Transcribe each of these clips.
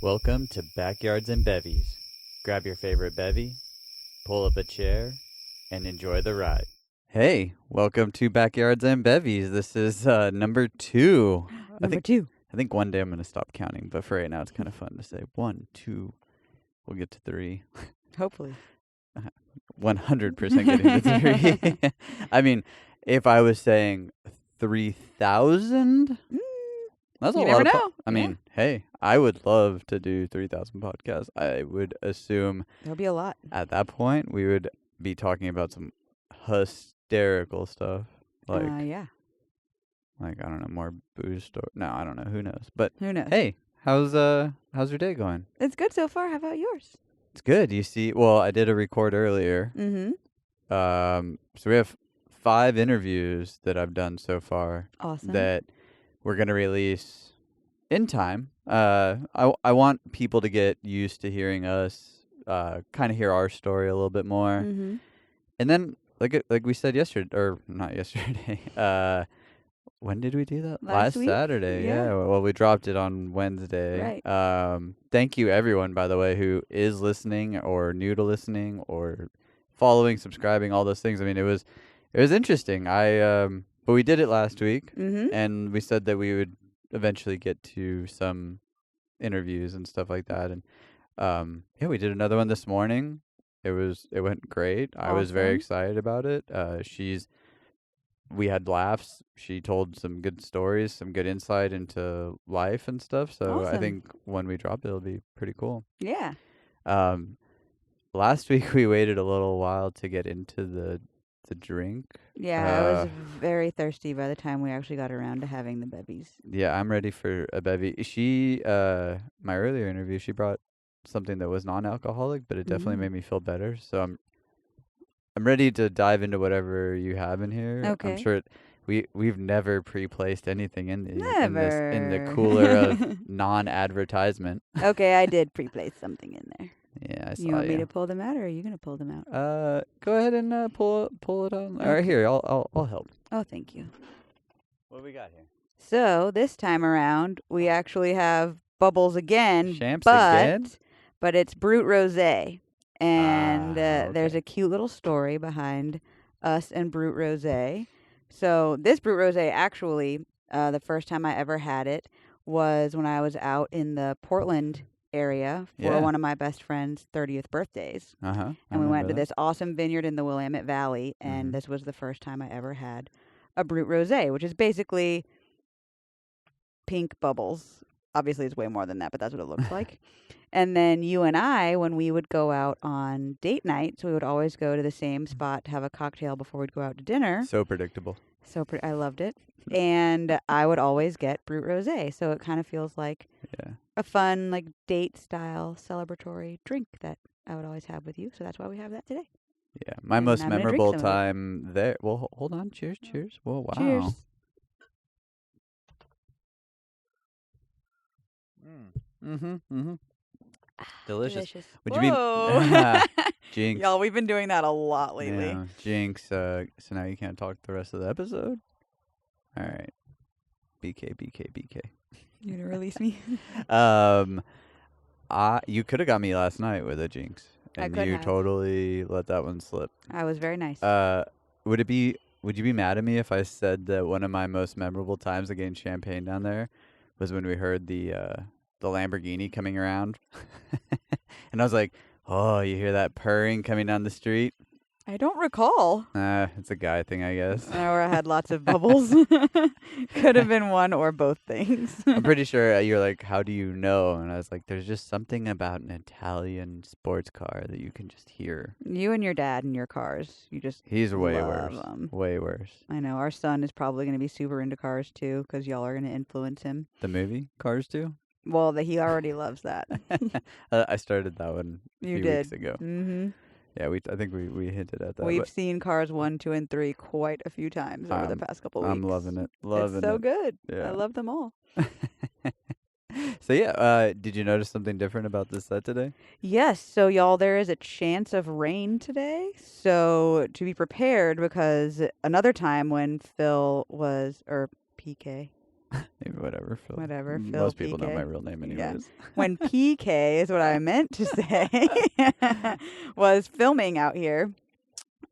Welcome to Backyards and Bevvies. Grab your favorite bevy, pull up a chair, and enjoy the ride. Hey, welcome to Backyards and Bevvies. This is number 2. Number 2. I think one day I'm going to stop counting, but for right now it's kind of fun to say 1, 2. We'll get to 3. Hopefully. 100% getting to 3. I mean, if I was saying 3,000, that's a You lot never of know. I mean, hey, I would love to do 3,000 podcasts. I would assume There'll be a lot. at that point we would be talking about some hysterical stuff. Like, Yeah. like I don't know, more booze store. No, I don't know. Who knows? But Who knows? hey, how's your day going? It's good so far. How about yours? It's good. You see, well, I did a record earlier. Mm-hmm. So we have 5 interviews that I've done so far Awesome. that we're gonna release in time. I want people to get used to hearing us, kind of hear our story a little bit more, Mm-hmm. and then like we said yesterday, or not yesterday. When did we do that? Last week? Saturday. Yeah. Well, we dropped it on Wednesday. Right. Thank you everyone, by the way, who is listening or new to listening or following, subscribing, all those things. I mean, it was interesting. But we did it last week, Mm-hmm. and we said that we would eventually get to some interviews and stuff like that. And yeah, we did another one this morning. It went great. I was very Awesome. excited about it. We had laughs. She told some good stories, some good insight into life and stuff. So I Awesome. think when we drop it, it'll be pretty cool. Yeah. Last week we waited a little while to get into the drink. Yeah, I was very thirsty by the time we actually got around to having the bevvies. Yeah, I'm ready for a bevy. She, my earlier interview, she brought something that was non-alcoholic, but it definitely Mhm. made me feel better. So I'm ready to dive into whatever you have in here. I'm Okay. sure we've never pre-placed anything in the Never. cooler of non-advertisement. Okay, I did pre-place something in there. Yeah, I saw You want me ya. to pull them out, or are you going to pull them out? Go ahead and pull it on. All right, Okay. here, I'll help. Oh, thank you. What do we got here? So this time around, we actually have bubbles again, Champs but again? but it's Brut Rosé, and there's okay. a cute little story behind us and Brut Rosé. So this Brut Rosé, actually, the first time I ever had it was when I was out in the Portland area for Yeah. one of my best friend's 30th birthdays, Uh-huh. and we went to this awesome vineyard in the Willamette Valley, and Mhm. this was the first time I ever had a Brut Rosé, which is basically pink bubbles. Obviously, it's way more than that, but that's what it looks like. And then you and I, when we would go out on date nights, we would always go to the same spot to have a cocktail before we'd go out to dinner. So predictable. I loved it. And I would always get Brut Rosé. So it kind of feels like Yeah. a fun, like, date-style celebratory drink that I would always have with you. So that's why we have that today. Yeah. My And most I'm gonna drink memorable some of it. time there. Well, hold on. Cheers. Cheers. Whoa, wow. Cheers. Mm-hmm. Delicious. Would Whoa. you be Jinx? Y'all, we've been doing that a lot lately. Yeah, Jinx. So now you can't talk the rest of the episode. All right. BK. You gonna release me? You could have got me last night with a Jinx, I and could you have. totally let that one slip. I was very nice. Would you be mad at me if I said that one of my most memorable times of getting champagne down there was when we heard the Lamborghini coming around, and I was like, "Oh, you hear that purring coming down the street?" I don't recall. It's a guy thing, I guess. Or I had lots of bubbles. Could have been one or both things. I'm pretty sure you're like, "How do you know?" And I was like, "There's just something about an Italian sports car that you can just hear." You and your dad and your cars. You just He's way love worse. 'em. Way worse. I know. Our son is probably going to be super into cars, too, because y'all are going to influence him. The movie Cars 2? Well, he already loves that. I started that one a You few did. weeks ago. Mm-hmm. Yeah, I think we hinted at that. We've but seen Cars 1, 2, and 3 quite a few times over the past couple weeks. I'm loving it. Loving It's so it. good. Yeah. I love them all. So yeah, did you notice something different about this set today? Yes, so y'all, there is a chance of rain today. So to be prepared, because another time when Phil was, or PK, Maybe whatever. Phil. Whatever, Phil Most people know PK. my real name Yeah. anyways. When PK is what I meant to say, was filming out here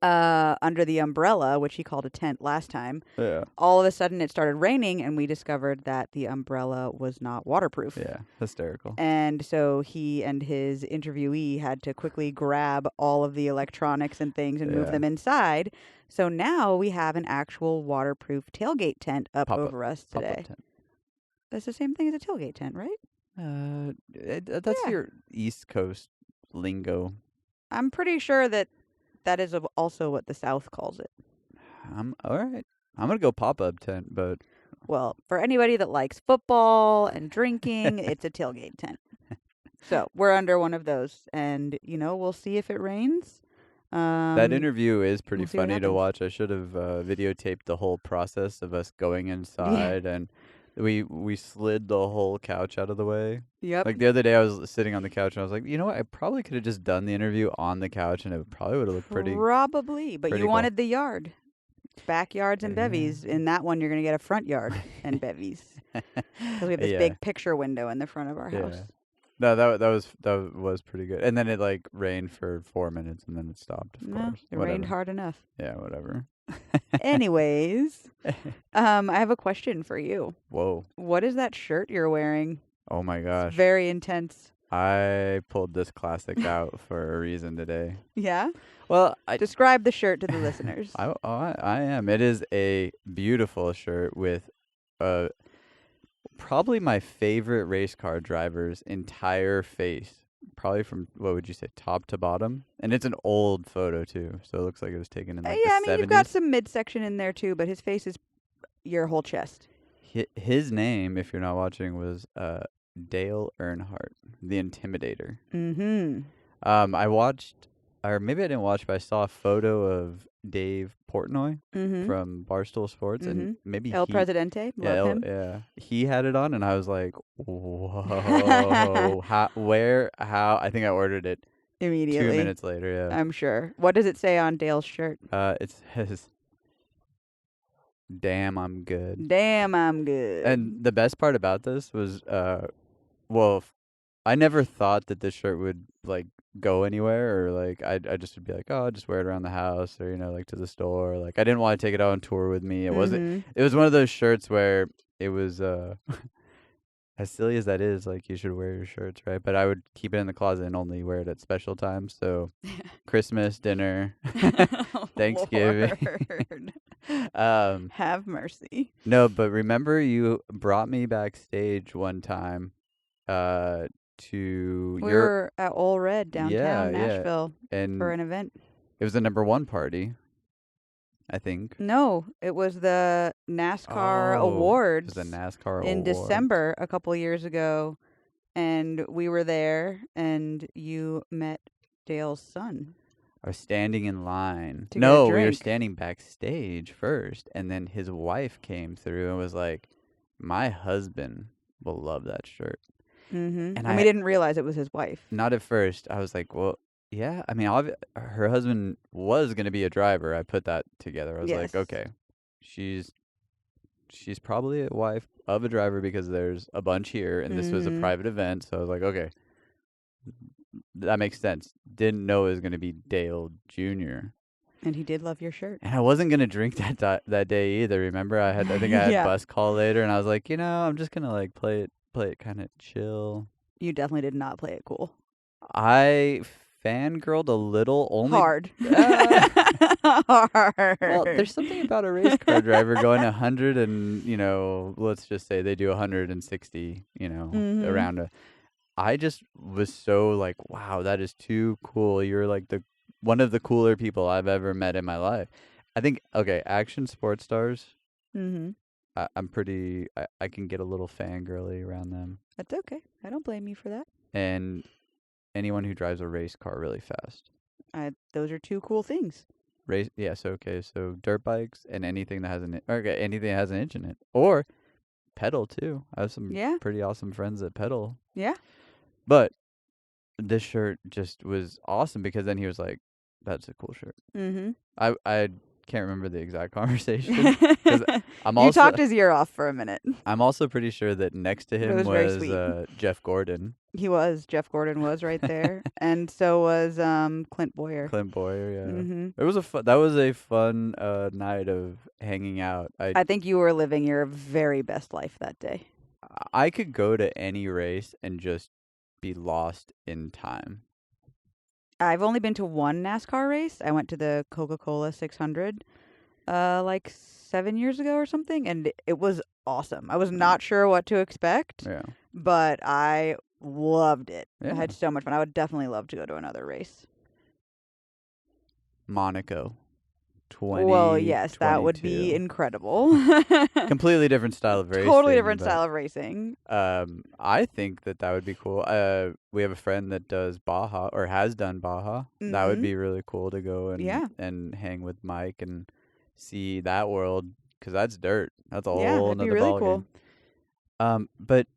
under the umbrella, which he called a tent last time. Yeah. All of a sudden it started raining, and we discovered that the umbrella was not waterproof. Yeah. Hysterical. And so he and his interviewee had to quickly grab all of the electronics and things and move Yeah. them inside. So now we have an actual waterproof tailgate tent up Pop-up- over us Pop-up today. tent. That's the same thing as a tailgate tent, right? That's Yeah. your East Coast lingo. I'm pretty sure that is also what the South calls it. All right. I'm gonna go pop-up tent, but Well, for anybody that likes football and drinking, it's a tailgate tent. So we're under one of those, and we'll see if it rains. that interview is pretty we'll see what funny to happens. watch. I should have videotaped the whole process of us going inside, and we slid the whole couch out of the way. Yep. Like the other day, I was sitting on the couch and I was like, you know what? I probably could have just done the interview on the couch, and it probably would have looked pretty. Probably, but pretty you cool. wanted the yard. Backyards and Yeah. Bevvies. In that one, you're going to get a front yard and Bevvies. Because we have this Yeah. big picture window in the front of our house. No, that was pretty good. And then it like rained for 4 minutes, and then it stopped. Of No, course, it whatever. rained hard enough. Yeah, whatever. Anyways, I have a question for you. Whoa! What is that shirt you're wearing? Oh my It's gosh! very intense. I pulled this classic out for a reason today. Yeah? Well, Describe the shirt to the listeners. I am. It is a beautiful shirt with probably my favorite race car driver's entire face. Probably from, what would you say, top to bottom? And it's an old photo too, so it looks like it was taken in like Yeah, I the mean, 70s. you've got some midsection in there too, but his face is your whole chest. His name, if you're not watching, was Dale Earnhardt, the Intimidator. Mm-hmm. I watched, or maybe I didn't watch, but I saw a photo of Dave Portnoy Mm-hmm. from Barstool Sports, and maybe El Presidente. Love him. yeah, he had it on, and I was like, whoa, how? I think I ordered it Immediately. 2 minutes later. Yeah, I'm sure. What does it say on Dale's shirt? it says, "Damn, I'm good." Damn, I'm good. And the best part about this was, I never thought that this shirt would like go anywhere, or like I just would be like, oh, I'll just wear it around the house, or like to the store. Like I didn't want to take it out on tour with me. It wasn't. It was one of those shirts where it was as silly as that is, like you should wear your shirts, right? But I would keep it in the closet and only wear it at special times. So Christmas dinner, Thanksgiving. Lord. Have mercy. No, but remember you brought me backstage one time to We your were at Ole Red downtown yeah, Nashville and for an event. it was the #1 party, I think. No, it was the NASCAR Awards It was the NASCAR in award. December a couple years ago, and we were there, and you met Dale's son. I was standing in line. To get a No, we were drink. standing backstage first, and then his wife came through and was like, "My husband will love that shirt." Mm-hmm. And And we didn't realize it was his wife. Not at first. I was like, well, yeah. I mean, her husband was going to be a driver. I put that together. I was like, Yes. okay, she's probably a wife of a driver because there's a bunch here, and this was a private event. So I was like, okay, that makes sense. Didn't know it was going to be Dale Jr. And he did love your shirt. And I wasn't going to drink that day either. Remember, I think I had Yeah. bus call later, and I was like, I'm just going to like play it kind of chill. You definitely did not play it cool. I fangirled a little, only Hard. Hard. Well, there's something about a race car driver going 100 and, let's just say they do 160, around I just was so like, wow, that is too cool. You're like one of the cooler people I've ever met in my life. I think, okay, action sports stars, Mm-hmm. I'm pretty, I can get a little fangirly around them. That's okay. I don't blame you for that. And anyone who drives a race car really fast. Those are two cool things. So dirt bikes and anything that has anything that has an engine in it, or pedal too. I have some pretty awesome friends that pedal. Yeah. But this shirt just was awesome because then he was like, "That's a cool shirt." Mm-hmm. I can't remember the exact conversation. 'Cause I'm You also talked his ear off for a minute. I'm also pretty sure that next to It him was very was sweet. Jeff Gordon, He was. Jeff Gordon was right there. And so was Clint Boyer. Clint Boyer. Yeah, Hmm. it was that was a fun night of hanging out. I think you were living your very best life that day. I could go to any race and just be lost in time. I've only been to one NASCAR race. I went to the Coca-Cola 600 like 7 years ago or something, and it was awesome. I was not sure what to expect, Yeah, but I loved it. I yeah. had so much fun. I would definitely love to go to another race. Monaco, Well, yes, that would be 2022. incredible. Completely different style of racing. Totally different but, style of racing. I think that would be cool. We have a friend that does Baja or has done Baja. That would Mhm. be really cool to go Yeah. and hang with Mike and see that world, 'cause that's dirt. That's a Yeah, whole that'd be nother really ball cool. game. But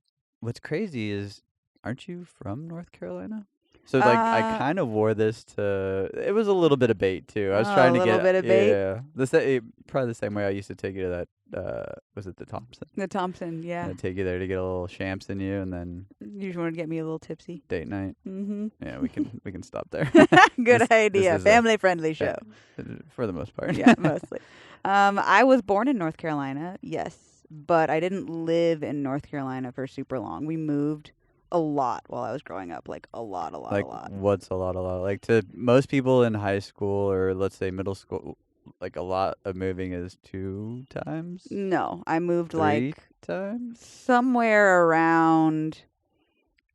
what's crazy is, aren't you from North Carolina? So like, I Uh, kind of wore this to. It was a little bit of bait too. I was a trying to little get bit of bait. yeah. Probably the same way I used to take you to that. Was it the Thompson? The Thompson, yeah. I'd take you there to get a little champs in you, and then You just wanted to get me a little tipsy. date night. Mm-hmm. Yeah, we can stop there. Good This idea. is Family friendly yeah, show. for the most part. Yeah, mostly. I was born in North Carolina, yes, but I didn't live in North Carolina for super long. We moved a lot while I was growing up, like a lot, a lot, Like, a lot. what's a lot? Like, to most people in high school or let's say middle school, like, a lot of moving is 2 times, No, I moved 3 like times. somewhere around,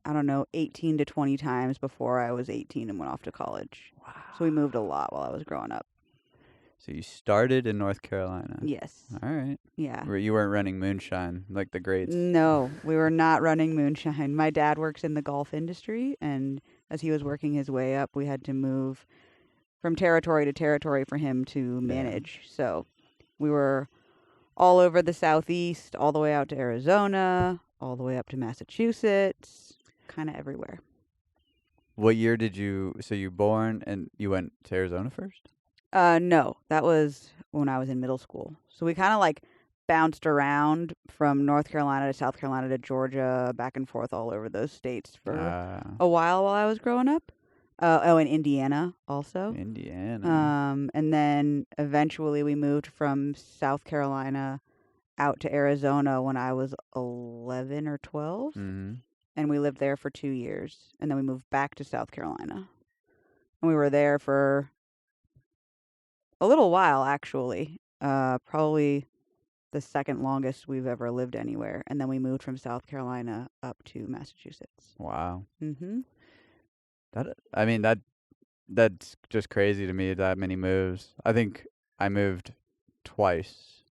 I don't know, 18 to 20 times before I was 18 and went off to college. Wow. So we moved a lot while I was growing up. So you started in North Carolina. Yes. All right. Yeah. You weren't running moonshine like the greats. No, we were not running moonshine. My dad works in the golf industry, and as he was working his way up, we had to move from territory to territory for him to manage. So we were all over the Southeast, all the way out to Arizona, all the way up to Massachusetts, kind of everywhere. What year did you? So you born and you went to Arizona first? No, that was when I was in middle school. So we kind of like bounced around from North Carolina to South Carolina to Georgia, back and forth all over those states for a while I was growing up. And Indiana also. Indiana. And then eventually we moved from South Carolina out to Arizona when I was 11 or 12. Mm-hmm. And we lived there for 2 years. And then we moved back to South Carolina. And we were there for a little while, actually. Probably the second longest we've ever lived anywhere. And then we moved from South Carolina up to Massachusetts. Wow. Mm-hmm. That's just crazy to me, that many moves. I think I moved twice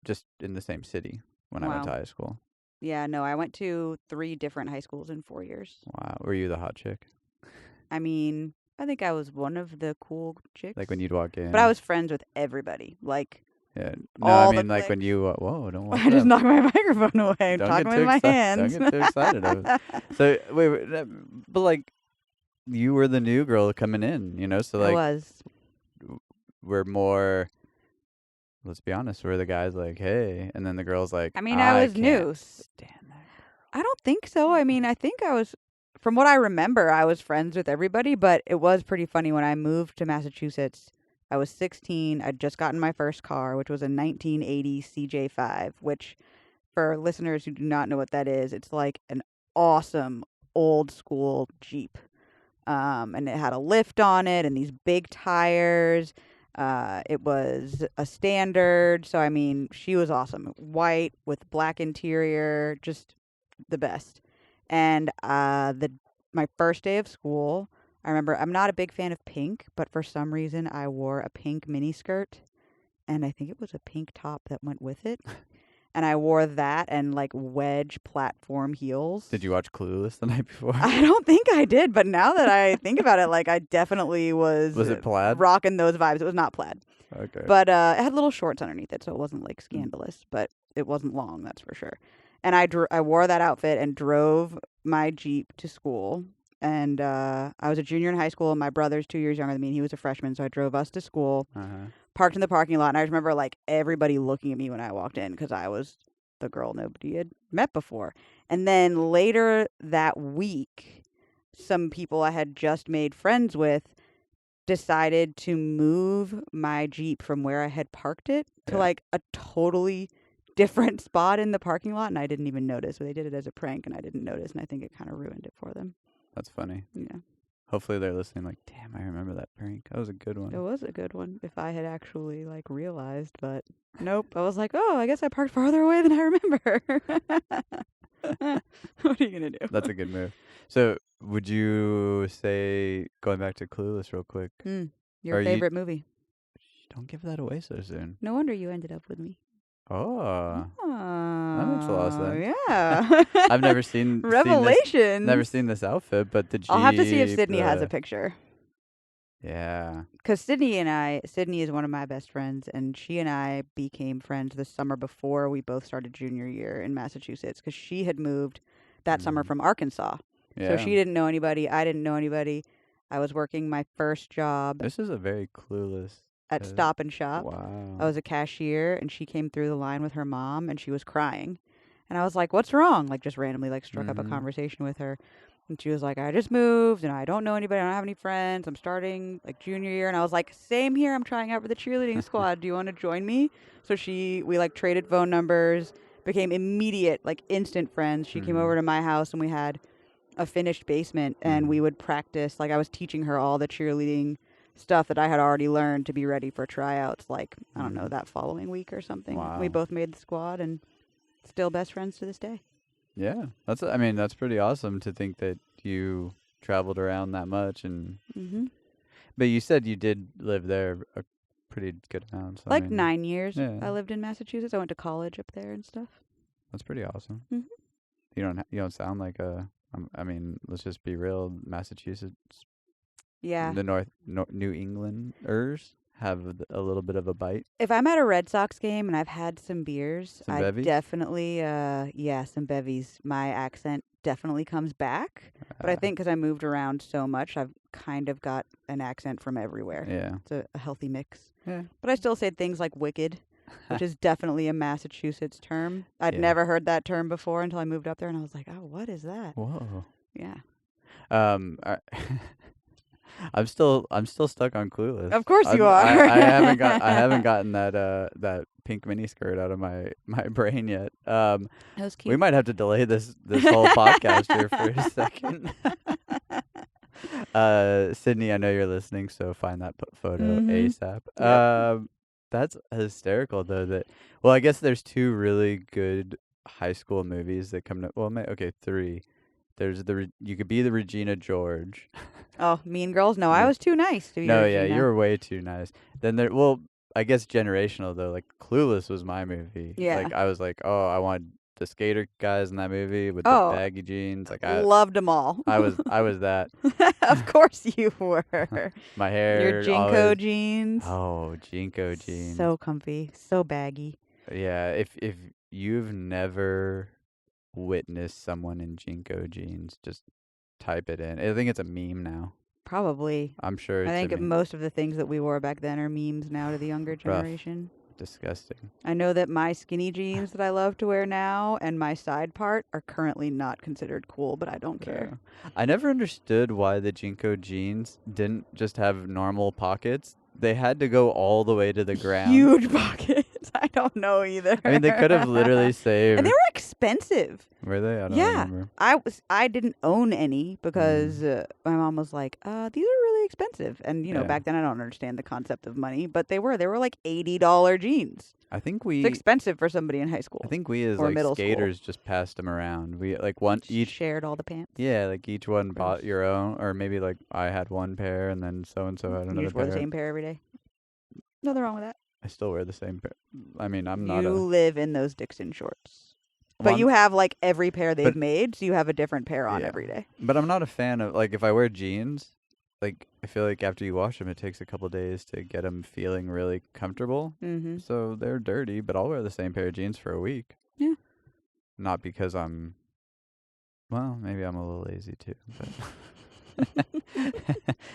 just in the same city when I went to Wow. high school. Yeah, no, I went to 3 different high schools in 4 years. Wow. Were you the hot chick? I mean, I think I was one of the cool chicks. Like when you'd walk in? But I was friends with everybody. Like, Yeah. No, all I the mean, like when cliques. you. Whoa! Don't walk I just up. knocked my microphone away. I'm Don't talking get with too my excited. hands. Don't get too excited. So wait, but like, you were the new girl coming in, you know. So I like, was. we're more. Let's be honest. We're the guys like, hey, and then the girls like. I mean, I was can't new. stand that. I don't think so. I mean, I think I was, from what I remember, I was friends with everybody, but it was pretty funny when I moved to Massachusetts. I was 16. I'd just gotten my first car, which was a 1980 CJ5, which, for listeners who do not know what that is, it's like an awesome old school Jeep. And it had a lift on it and these big tires. It was a standard. So, I mean, she was awesome. White with black interior, just the best. And my first day of school, I remember, I'm not a big fan of pink, but for some reason I wore a pink miniskirt, and I think it was a pink top that went with it. And I wore that and like wedge platform heels. Did you watch Clueless the night before? I don't think I did, but now that I think about it, like I definitely was. Was it plaid? Rocking those vibes. It was not plaid, Okay. but it had little shorts underneath it, so it wasn't like scandalous, but it wasn't long, that's for sure. And I wore that outfit and drove my Jeep to school. And I was a junior in high school, and my brother's 2 years younger than me, and he was a freshman, so I drove us to school. Uh-huh. parked in the parking lot, and I remember like everybody looking at me when I walked in because I was the girl nobody had met before. And then later that week, some people I had just made friends with decided to move my Jeep from where I had parked it to like a totally different spot in the parking lot, and I didn't even notice. But they did it as a prank, and I didn't notice, and I think it kind of ruined it for them. That's funny. Yeah. Hopefully they're listening like, damn, I remember that prank. That was a good one. It was a good one if I had actually like realized, but nope. I was like, oh, I guess I parked farther away than I remember. What are you going to do? That's a good move. So would you say, going back to Clueless real quick, Your favorite movie? Don't give that away so soon. No wonder you ended up with me. Oh. That makes a lot of sense. Yeah. I've never seen Revelations. Never seen this outfit, but the Jeep. I'll have to see if Sydney has a picture. Yeah. Because Sydney is one of my best friends, and she and I became friends the summer before we both started junior year in Massachusetts, because she had moved that summer from Arkansas. Yeah. So she didn't know anybody. I didn't know anybody. I was working my first job. This is a very Clueless. At Stop and Shop. Wow. I was a cashier, and she came through the line with her mom, and she was crying. And I was like, what's wrong? Like, just randomly, like, struck up a conversation with her. And she was like, I just moved, and I don't know anybody. I don't have any friends. I'm starting, like, junior year. And I was like, same here. I'm trying out for the cheerleading squad. Do you want to join me? So we, like, traded phone numbers, became immediate, like, instant friends. She came over to my house, and we had a finished basement, and we would practice. Like, I was teaching her all the cheerleading stuff that I had already learned to be ready for tryouts, like, I don't know, that following week or something. Wow. We both made the squad and still best friends to this day. Yeah. That's pretty awesome to think that you traveled around that much. And but you said you did live there a pretty good amount. So like 9 years. Yeah. I lived in Massachusetts. I went to college up there and stuff. That's pretty awesome. You don't sound like let's just be real, Massachusetts. Yeah. The New Englanders have a little bit of a bite. If I'm at a Red Sox game and I've had some beers, Some I bevvies? definitely, some bevvies. My accent definitely comes back. But I think because I moved around so much, I've kind of got an accent from everywhere. Yeah. It's a healthy mix. Yeah. But I still say things like wicked, which is definitely a Massachusetts term. I'd never heard that term before until I moved up there, and I was like, oh, what is that? Whoa. Yeah. I'm still stuck on Clueless. Of course you are. I haven't gotten that pink miniskirt out of my brain yet. That was cute. We might have to delay this whole podcast here for a second. Sydney, I know you're listening, so find that photo ASAP. Yep. That's hysterical though. I guess there's two really good high school movies that come to. Well, okay, three. There's you could be the Regina George. Oh, Mean Girls? No, I was too nice to be Regina. You were way too nice. Then I guess generational though. Like Clueless was my movie. Yeah. Like I was like, oh, I want the skater guys in that movie with the baggy jeans. Like I loved them all. I was that. Of course you were. My hair. Your Jinko jeans. Oh, Jinko jeans. So comfy, so baggy. Yeah. If you've never witnessed someone in Jinko jeans, just type it in. I think it's a meme now. Probably. I'm sure it's I think most of the things that we wore back then are memes now to the younger generation. Disgusting. I know that my skinny jeans that I love to wear now and my side part are currently not considered cool, but I don't care. Yeah. I never understood why the Jinko jeans didn't just have normal pockets. They had to go all the way to the ground. Huge pockets. I don't know either. I mean, they could have literally saved. And they were expensive. Were they? I don't remember. I didn't own any because my mom was like, these are really expensive. And, back then I don't understand the concept of money, but they were like $80 jeans. I think it's expensive for somebody in high school. I think we as skaters just passed them around. We each shared all the pants. Yeah, like each one bought your own, or maybe like I had one pair and then so and so had another pair. You just wear the same pair every day. Nothing wrong with that. I still wear the same pair. I mean, You live in those Dixon shorts. But you have like every pair they've made, so you have a different pair on every day. But I'm not a fan of, like, if I wear jeans, like, I feel like after you wash them, it takes a couple days to get them feeling really comfortable. Mm-hmm. So they're dirty, but I'll wear the same pair of jeans for a week. Yeah. Not because maybe I'm a little lazy too. But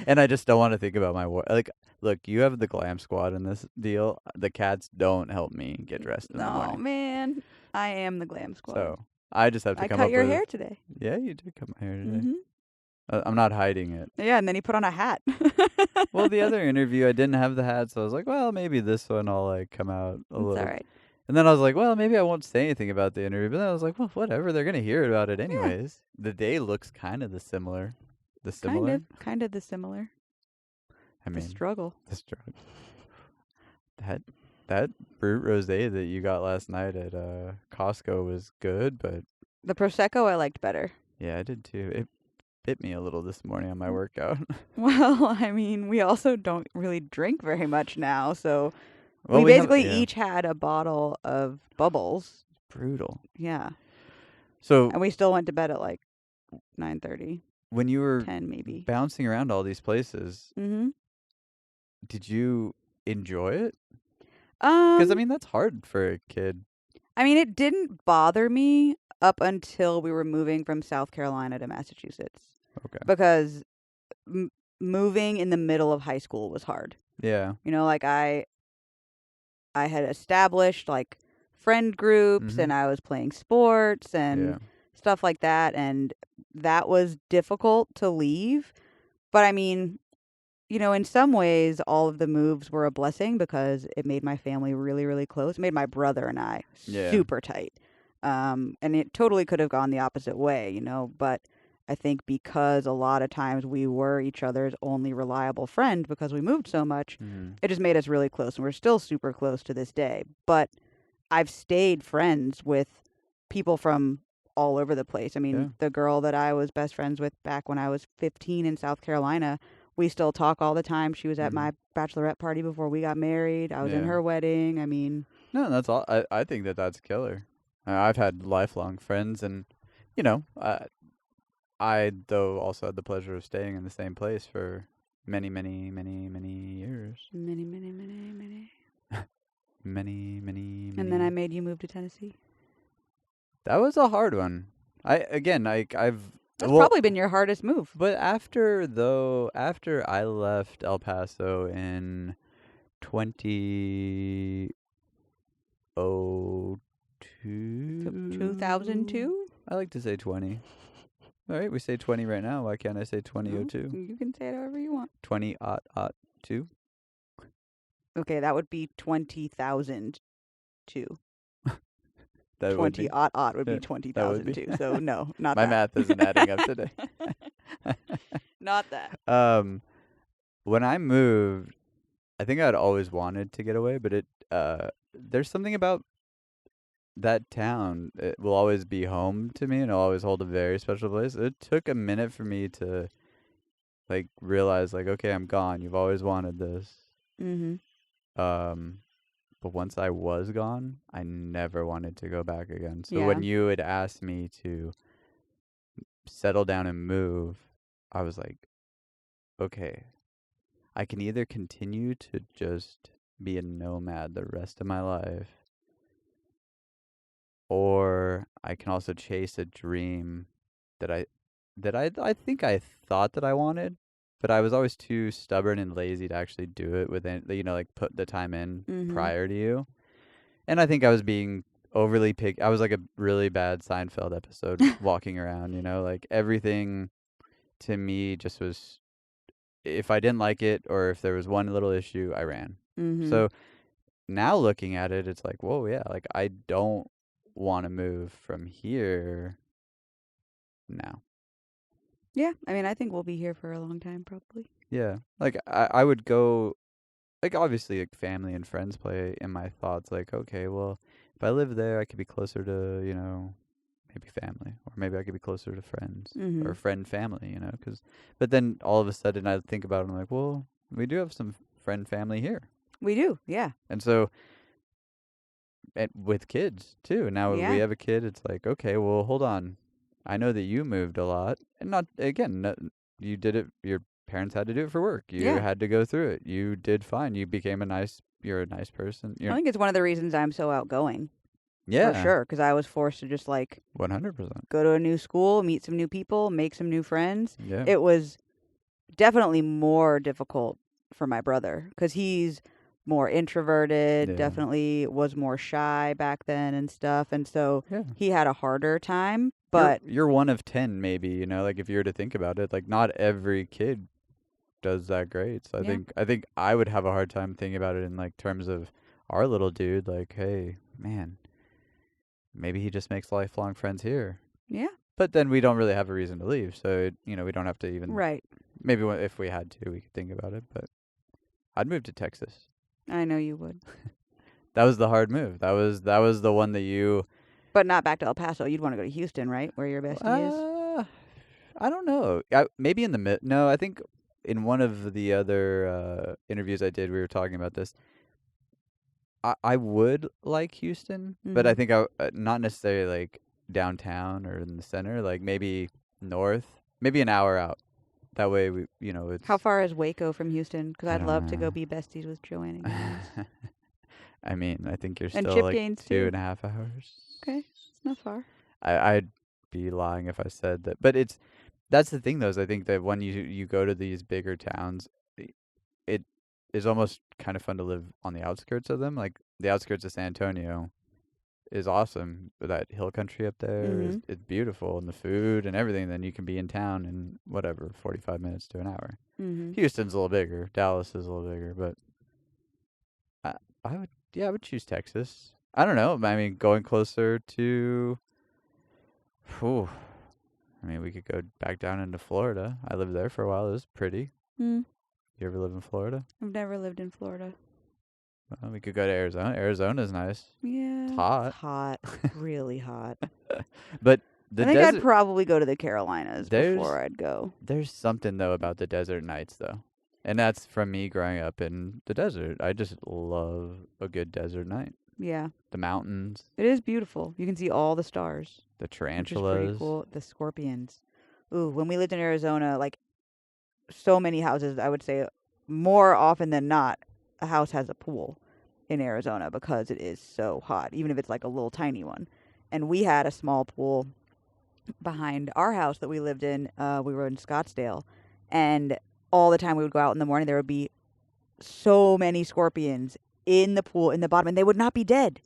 And I just don't want to think about my work. Like, look, you have the glam squad in this deal. The cats don't help me get dressed in the Oh morning. man, I am the glam squad. So I just have to I come cut up your with. hair today. Yeah, you did cut my hair today. Hmm. I'm not hiding it. Yeah, and then he put on a hat. Well, the other interview, I didn't have the hat, so I was like, well, maybe this one I'll like come out a It's little. all right. And then I was like, well, maybe I won't say anything about the interview. But then I was like, well, whatever. They're gonna hear about it anyways. The day looks kind of similar. Kind of the similar. I The mean, struggle. the struggle. That brute rosé that you got last night at Costco was good, but The prosecco I liked better. yeah, I did too. It bit me a little this morning on my workout. Well, I mean, we also don't really drink very much now, so Well, we have- basically yeah, each had a bottle of bubbles. brutal. Yeah, So and we still went to bed at like 9:30, when you were 10 maybe. bouncing around all these places, Mm-hmm. did you enjoy it? Because I mean, that's hard for a kid. I mean, it didn't bother me up until we were moving from South Carolina to Massachusetts Okay. because moving in the middle of high school was hard. Yeah. You know, like I had established like friend groups and I was playing sports and stuff like that, and that was difficult to leave. But I mean, you know, in some ways, all of the moves were a blessing because it made my family really, really close. It made my brother and I super tight. And it totally could have gone the opposite way, you know, but I think because a lot of times we were each other's only reliable friend because we moved so much, it just made us really close. And we're still super close to this day. But I've stayed friends with people from all over the place. I mean, the girl that I was best friends with back when I was 15 in South Carolina, we still talk all the time. She was at my bachelorette party before we got married. I was in her wedding. I mean, no, that's all. I think that's killer. I've had lifelong friends, and you know, I though also had the pleasure of staying in the same place for many, many, many, many years. Many, many, many, many. Many, many, many. And then I made you move to Tennessee. That was a hard one. I've That's probably been your hardest move. But after I left El Paso in 2002. 2002? I like to say 20. All right, we say 20 right now. Why can't I say 2002? You can say it however you want. 2002. Okay, that would be 20,002. That 20 would be yeah, 20,002. So no, not my that. math isn't adding up today. Not that. When I moved, I think I'd always wanted to get away, but there's something about that town. It will always be home to me, and it'll always hold a very special place. It took a minute for me to like realize, like, okay, I'm gone. You've always wanted this. Mm-hmm. But once I was gone, I never wanted to go back again. So Yeah. when you had asked me to settle down and move, I was like, okay, I can either continue to just be a nomad the rest of my life, or I can also chase a dream that I think I thought that I wanted, but I was always too stubborn and lazy to actually do it within, like put the time in prior to you. And I think I was being overly picky. I was like a really bad Seinfeld episode walking around, like everything to me just was, if I didn't like it or if there was one little issue, I ran. Mm-hmm. So now looking at it, it's like, whoa, yeah, like I don't want to move from here now. Yeah, I mean, I think we'll be here for a long time, probably. Yeah, like I would go, like obviously like family and friends play in my thoughts, like, okay, well, if I live there, I could be closer to, maybe family, or maybe I could be closer to friends or friend family, but then all of a sudden I think about it, I'm like, well, we do have some friend family here. We do, yeah. And so, and with kids too. Now we have a kid. It's like, okay, well, hold on. I know that you moved a lot, and not again. You did it. Your parents had to do it for work. You had to go through it. You did fine. You're a nice person. I think it's one of the reasons I'm so outgoing. Yeah, for sure. Because I was forced to just 100%. go to a new school, meet some new people, make some new friends. Yeah, It was definitely more difficult for my brother because he's more introverted, Yeah. definitely was more shy back then and stuff. And so Yeah. he had a harder time. But you're one of 10 maybe, like if you were to think about it, like not every kid does that great. So Yeah. I think I would have a hard time thinking about it in like terms of our little dude, like, hey, man, maybe he just makes lifelong friends here. yeah, But then we don't really have a reason to leave, so we don't have to even. right. Maybe if we had to, we could think about it. But I'd move to Texas. I know you would. That was the hard move. That was the one that you. But not back to El Paso. You'd want to go to Houston, right? Where your bestie is. I don't know. Maybe in the mid. No, I think in one of the other interviews I did, we were talking about this. I would like Houston, but I Mhm. think not necessarily like downtown or in the center. Like maybe north, maybe an hour out. That way we, it's. How far is Waco from Houston? Because I I'd love to go don't be besties with Joanna Gaines. know. I mean, I think you're And still Chip like Gaines, two too. and a half hours. Okay, it's not far. I'd be lying if I said that, but that's the thing though. Is I think that when you go to these bigger towns, it is almost kind of fun to live on the outskirts of them. Like the outskirts of San Antonio is awesome. But that hill country up there is Mhm. it's beautiful, and the food and everything. Then you can be in town in whatever 45 minutes to an hour. Mhm. Houston's a little bigger. Dallas is a little bigger, but I would choose Texas. I don't know. I mean, going closer to. Whew, I mean, we could go back down into Florida. I lived there for a while. It was pretty. Mm. You ever live in Florida? I've never lived in Florida. Well, we could go to Arizona. Arizona's nice. Yeah. It's hot. Hot. Really hot. But the I think I'd desert. probably go to the Carolinas There's- before I'd go. There's something though about the desert nights though, and that's from me growing up in the desert. I just love a good desert night. Yeah. The mountains, It is beautiful. You can see all the stars. the Which is tarantulas. pretty cool. The scorpions. Ooh, when we lived in Arizona, like so many houses, I would say more often than not, a house has a pool in Arizona because it is so hot, even if it's like a little tiny one. And we had a small pool behind our house that we lived in. We were in Scottsdale, and all the time we would go out in the morning, there would be so many scorpions in the pool in the bottom, and they would not be dead.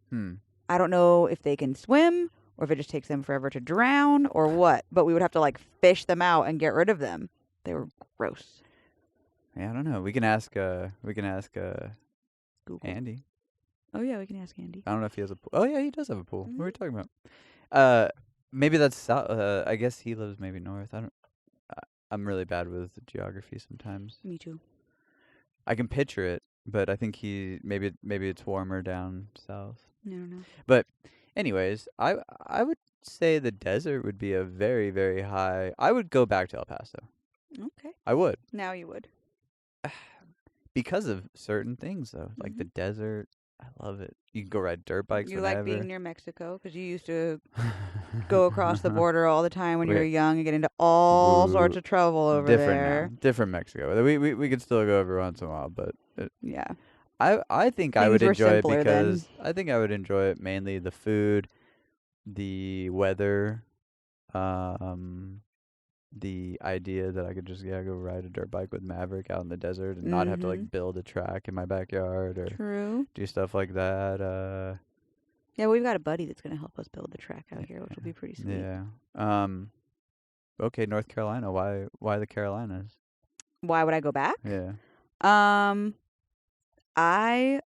Hmm. I don't know if they can swim or if it just takes them forever to drown or what, but we would have to like fish them out and get rid of them. They were gross. Yeah, I don't know. We can ask. Google. Andy. Oh yeah, we can ask Andy. I don't know if he has a pool. Oh yeah, he does have a pool. What are we Mhm. talking about? Maybe that's south. I guess he lives maybe north. I don't. I'm really bad with geography sometimes. Me too. I can picture it, but I think maybe it's warmer down south. I don't know. But anyways, I would say the desert would be a very very high. I would go back to El Paso. Okay. I would Now you would. because of certain things though, like the desert. I love it. You can go ride dirt bikes. You whenever. like being near Mexico because you used to go across the border all the time when you We- were young and get into all sorts Ooh, of trouble over different there. now. Different Mexico. We could still go every once in a while, but Yeah. I think I Things would were enjoy it simpler then. because I think I would enjoy it mainly the food, the weather, the idea that I could just go ride a dirt bike with Maverick out in the desert and not have to Mhm. like build a track in my backyard or True. do stuff like that. Yeah, we've got a buddy that's going to help us build the track out here, which will be pretty sweet. Yeah. Okay, North Carolina. Why the Carolinas? Why would I go back? Yeah. I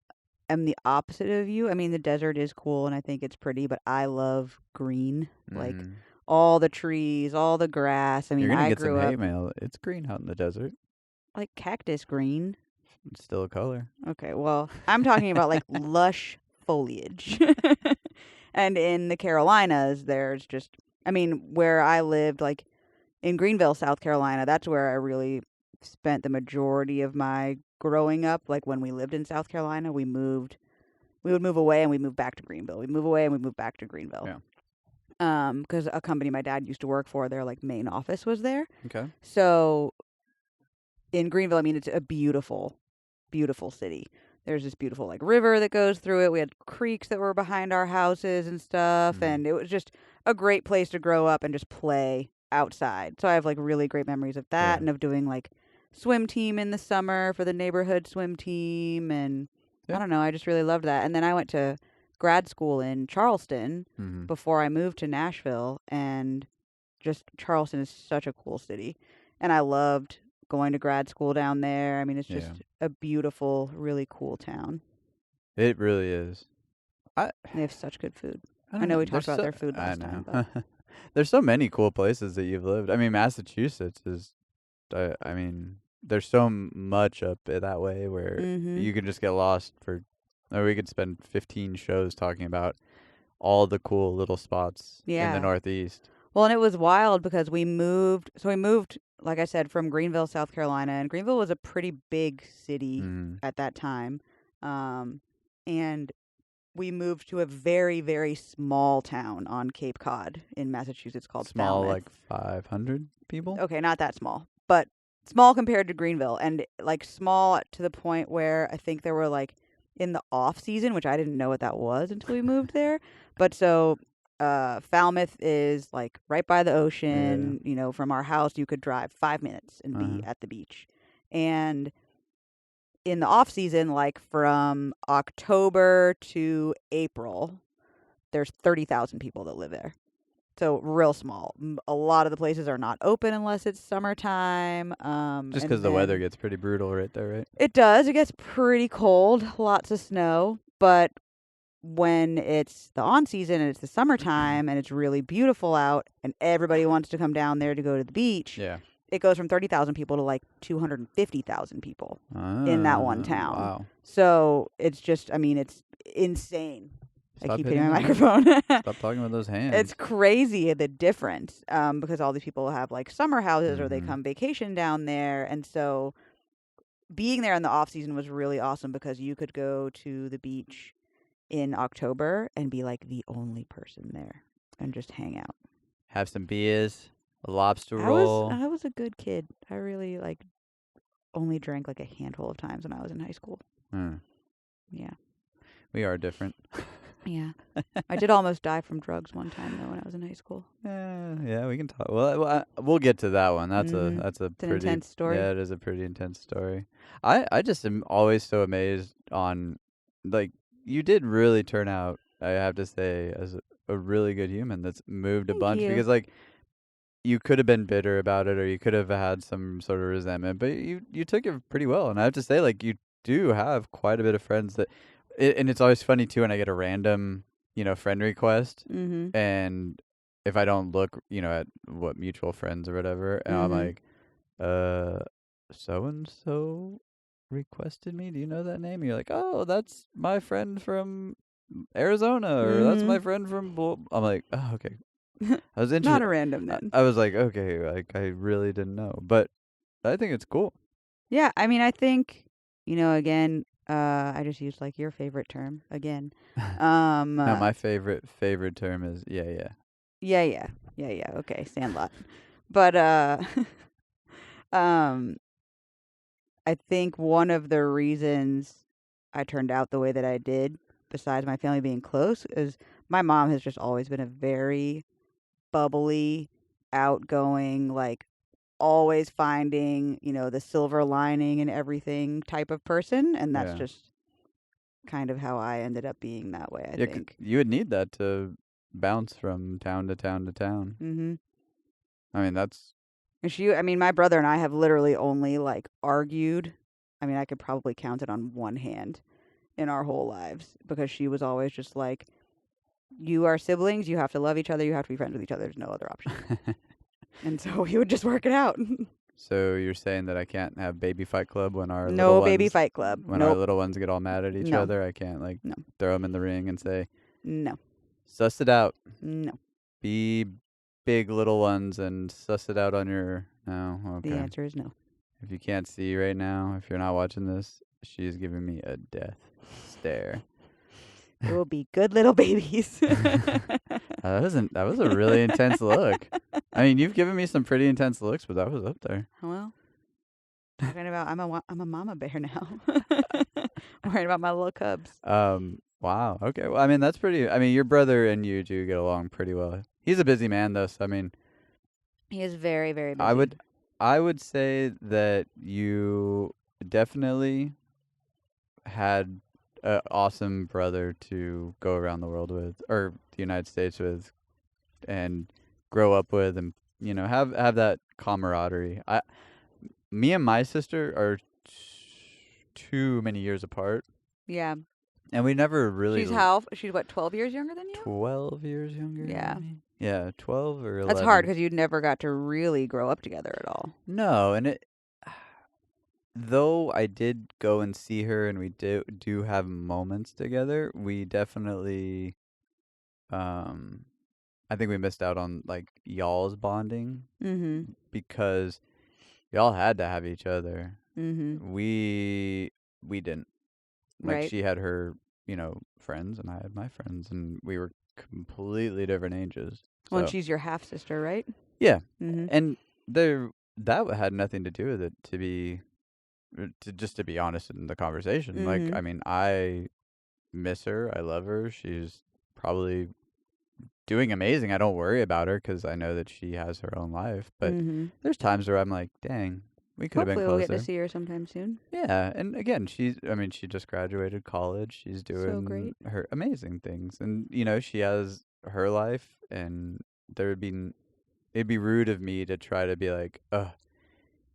am the opposite of you. I mean, the desert is cool and I think it's pretty, but I love green. Like Mm. all the trees, all the grass. I mean, You're gonna I get some grew hay up mail. It's green out in the desert. like cactus green. It's still a color. Okay, well, I'm talking about like lush foliage. And in the Carolinas, there's just, I mean, where I lived, like in Greenville, South Carolina, that's where I really spent the majority of my growing up. Like when we lived in South Carolina, we would move away and we moved back to Greenville. We'd move away and we moved back to Greenville. Yeah. Because a company my dad used to work for, their like main office was there. Okay. So in Greenville, I mean, it's a beautiful, beautiful city. There's this beautiful like river that goes through it. We had creeks that were behind our houses and stuff, Mhm. and it was just a great place to grow up and just play outside. So I have like really great memories of that Yeah. and of doing like swim team in the summer for the neighborhood swim team. And Yeah. I don't know, I just really loved that. And then I went to grad school in Charleston Mm-hmm. before I moved to Nashville. And just Charleston is such a cool city. And I loved going to grad school down there. I mean, it's just Yeah. a beautiful, really cool town. It really is. They have such good food. I I don't know know. we talked about their food I last know. time, but There's so many cool places that you've lived. I mean, Massachusetts is. I mean, there's so much up that way where Mhm. you can just get lost for. Or we could spend 15 shows talking about all the cool little spots in the Yeah. Northeast. Well, and it was wild because we moved. So we moved, like I said, from Greenville, South Carolina, and Greenville was a pretty big city Mm. at that time. And we moved to a very, very small town on Cape Cod in Massachusetts called Small, Falmouth. like 500 people. Okay, not that small, but small compared to Greenville, and like small to the point where I think there were like in the off season, which I didn't know what that was until we moved there. But so Falmouth is like right by the ocean. You know, from our house you could drive 5 minutes and be at the beach. And in the off season, like from October to April, there's 30,000 people that live there. So real small. A lot of the places are not open unless it's summertime. Just and because the weather then gets pretty brutal right there, right? it does. It gets pretty cold. Lots of snow. But when it's the on season and it's the summertime and it's really beautiful out and everybody wants to come down there to go to the beach, Yeah. it goes from 30,000 people to like 250,000 people in that one town. Wow. So it's just, I mean, it's insane. I Stop keep hitting hitting my the mic. microphone. Stop talking with those hands. It's crazy the difference because all these people have like summer houses or they Mhm. come vacation down there. And so being there in the off season was really awesome because you could go to the beach in October and be like the only person there and just hang out. Have some beers, a lobster roll. I was a good kid. I really like only drank like a handful of times when I was in high school. Yeah. We are different. Yeah. I did almost die from drugs one time though when I was in high school. Yeah, we can talk. Well, we'll get to that one. That's Mhm. a It's an pretty intense story. Yeah, it is a pretty intense story. I just am always so amazed on, like, you did really turn out, I have to say, as a really good human that's moved a Thank bunch you. because, like, you could have been bitter about it or you could have had some sort of resentment, but you took it pretty well. And I have to say, like, you do have quite a bit of friends that, and it's always funny too when I get a random, friend request, Mhm. and if I don't look, at what mutual friends or whatever, and I'm Mhm. like, so and so requested me. Do you know that name? And you're like, oh, that's my friend from Arizona, or that's my Mhm. friend from. I'm like, oh, okay. I was Not interested. a random then. I was like, okay, like I really didn't know, but I think it's cool. Yeah, I mean, I think, again, I just used like your favorite term again. No, my favorite term is yeah. Yeah. Okay, Sandlot. But um, I think one of the reasons I turned out the way that I did, besides my family being close, is my mom has just always been a very bubbly, outgoing, like always finding, the silver lining in everything type of person. And that's Yeah. just kind of how I ended up being that way, I Yeah, 'cause think. you would need that to bounce from town to town to town. Mm-hmm. I mean, that's And my brother and I have literally only like argued. I mean, I could probably count it on one hand in our whole lives because she was always just like, you are siblings, you have to love each other, you have to be friends with each other, there's no other option. And so we would just work it out. So you're saying that I can't have baby fight club when our No little baby ones, fight club. when our Nope. little ones get all mad at each No. other? I can't like No. throw them in the ring and say, No. suss it out. No. Be big little ones and suss it out on your. No, okay. The answer is no. If you can't see right now, if you're not watching this, she's giving me a death stare. It will be good little babies. That was a really intense look. I mean, you've given me some pretty intense looks, but that was up there. Well, talking about I'm a mama bear now. Worrying about my little cubs. Wow. Okay. Well, I mean, that's pretty. I mean, your brother and you do get along pretty well. He's a busy man, though. So I mean, He is very, very busy. I would say that you definitely had an awesome brother to go around the world with, or the United States with, and grow up with, and have that camaraderie. Me and my sister are too many years apart, Yeah. and we never really. She's what, 12 years younger than you? 12 years younger. Yeah. Than me? Yeah, 12 or 11. That's hard because you never got to really grow up together at all. No, and though I did go and see her, and we do have moments together, we definitely, I think we missed out on like y'all's bonding Mm-hmm. because y'all had to have each other. Mm-hmm. We didn't. Like Right. she had her, friends, and I had my friends, and we were completely different ages. Well, and So she's your half sister, right? yeah, Mm-hmm. and that had nothing to do with it. To be honest in the conversation, like Mhm. I mean, I miss her. I love her. She's probably doing amazing. I don't worry about her because I know that she has her own life. But Mm-hmm. there's times where I'm like, dang, we could have been Hopefully we'll get closer. to see her sometime soon. Yeah, and again, she just graduated college. She's doing great. her amazing things, and she has her life, and it'd be rude of me to try to be like, ugh,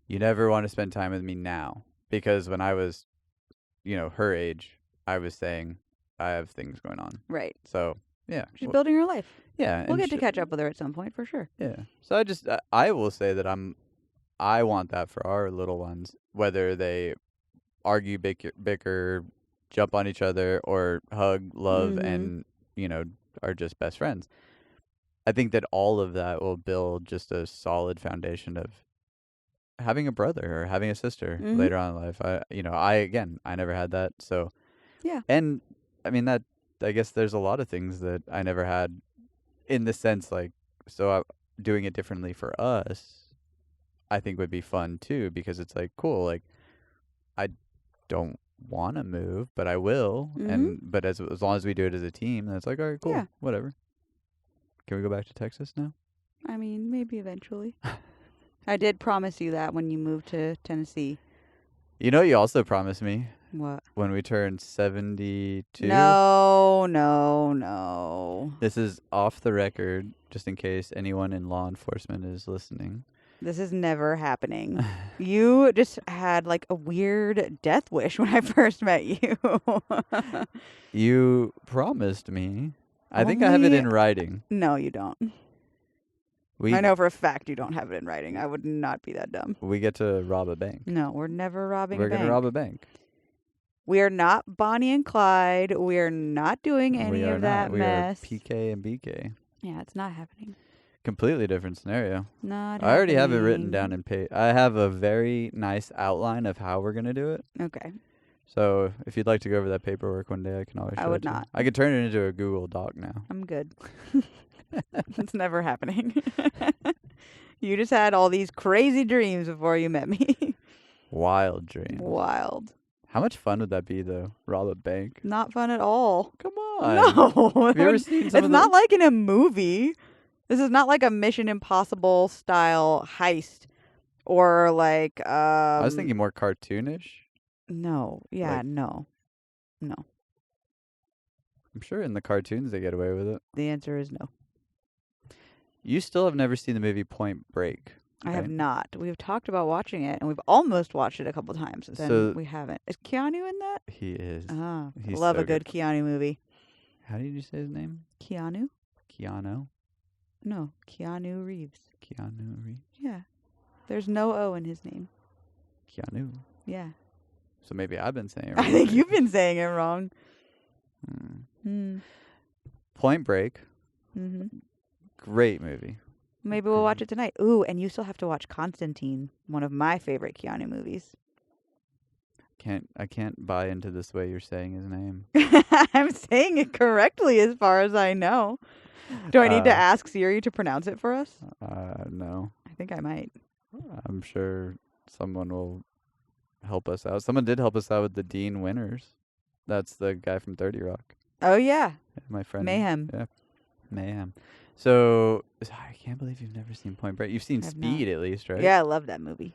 you never want to spend time with me now, because when I was, her age, I was saying I have things going on. Right. So yeah, She's building her life. yeah, We'll and get to catch up with her at some point for sure. yeah. So I will say that I want that for our little ones, whether they argue, bicker, jump on each other, or hug, love, Mhm. and are just best friends. I think that all of that will build just a solid foundation of having a brother or having a sister Mhm. later on in life. I never had that. So Yeah. and I mean that I guess there's a lot of things that I never had, in the sense like, doing it differently for us, I think would be fun too, because it's like cool, like I don't want to move, but I will, Mhm. but as long as we do it as a team, then it's like, all right, cool, Yeah. whatever. Can we go back to Texas now? I mean, maybe eventually. I did promise you that when you moved to Tennessee. You also promised me What? when we turned 72. No, no, no. This is off the record, just in case anyone in law enforcement is listening. This is never happening. You just had like a weird death wish when I first met you. You promised me. I think I have it Only- in writing. No, you don't. I know for a fact you don't have it in writing. I would not be that dumb. We get to rob a bank. No, we're never robbing We're a bank. gonna rob a bank. We are not Bonnie and Clyde. We are not doing any We are of that not. mess. We are PK and BK. Yeah, it's not happening. Completely different scenario. Not I already have it written happening. down in page. I have a very nice outline of how we're gonna do it. Okay. So if you'd like to go over that paperwork one day, I can always. I show would it to you. not. I could turn it into a Google Doc now. I'm good. It's never happening. You just had all these crazy dreams before you met me. Wild dream. Wild. How much fun would that be, though? Rob a bank. Not fun at all. Come on. No. Have you ever seen some It's of not the? like in a movie. This is not like a Mission Impossible style heist or like I was thinking more cartoonish. no. Yeah, like- no. No. I'm sure in the cartoons they get away with it. The answer is no. You still have never seen the movie Point Break. I have right? not. We've talked about watching it and we've almost watched it a couple times. Then So- we haven't. Is Keanu in that? He is. Ah, He's love so a good Keanu movie. How did you say his name? Keanu? Keanu. No, Keanu Reeves. Keanu Reeves. Yeah. There's no O in his name. Keanu. Yeah. So maybe I've been saying it I wrong. think you've been saying it wrong. Hmm. Point Break. Mm-hmm. Great movie. Maybe we'll watch it tonight. Ooh, and you still have to watch Constantine, one of my favorite Keanu movies. I can't buy into this way you're saying his name. I'm saying it correctly as far as I know. Do I need to ask Siri to pronounce it for us? No. I think I might. I'm sure someone will help us out. Someone did help us out with the Dean Winters. That's the guy from 30 Rock. Oh, yeah. My friend. Mayhem. Yeah. Mayhem. So I can't believe you've never seen Point Break. You've seen I've Speed at least, right? Yeah, I love that movie.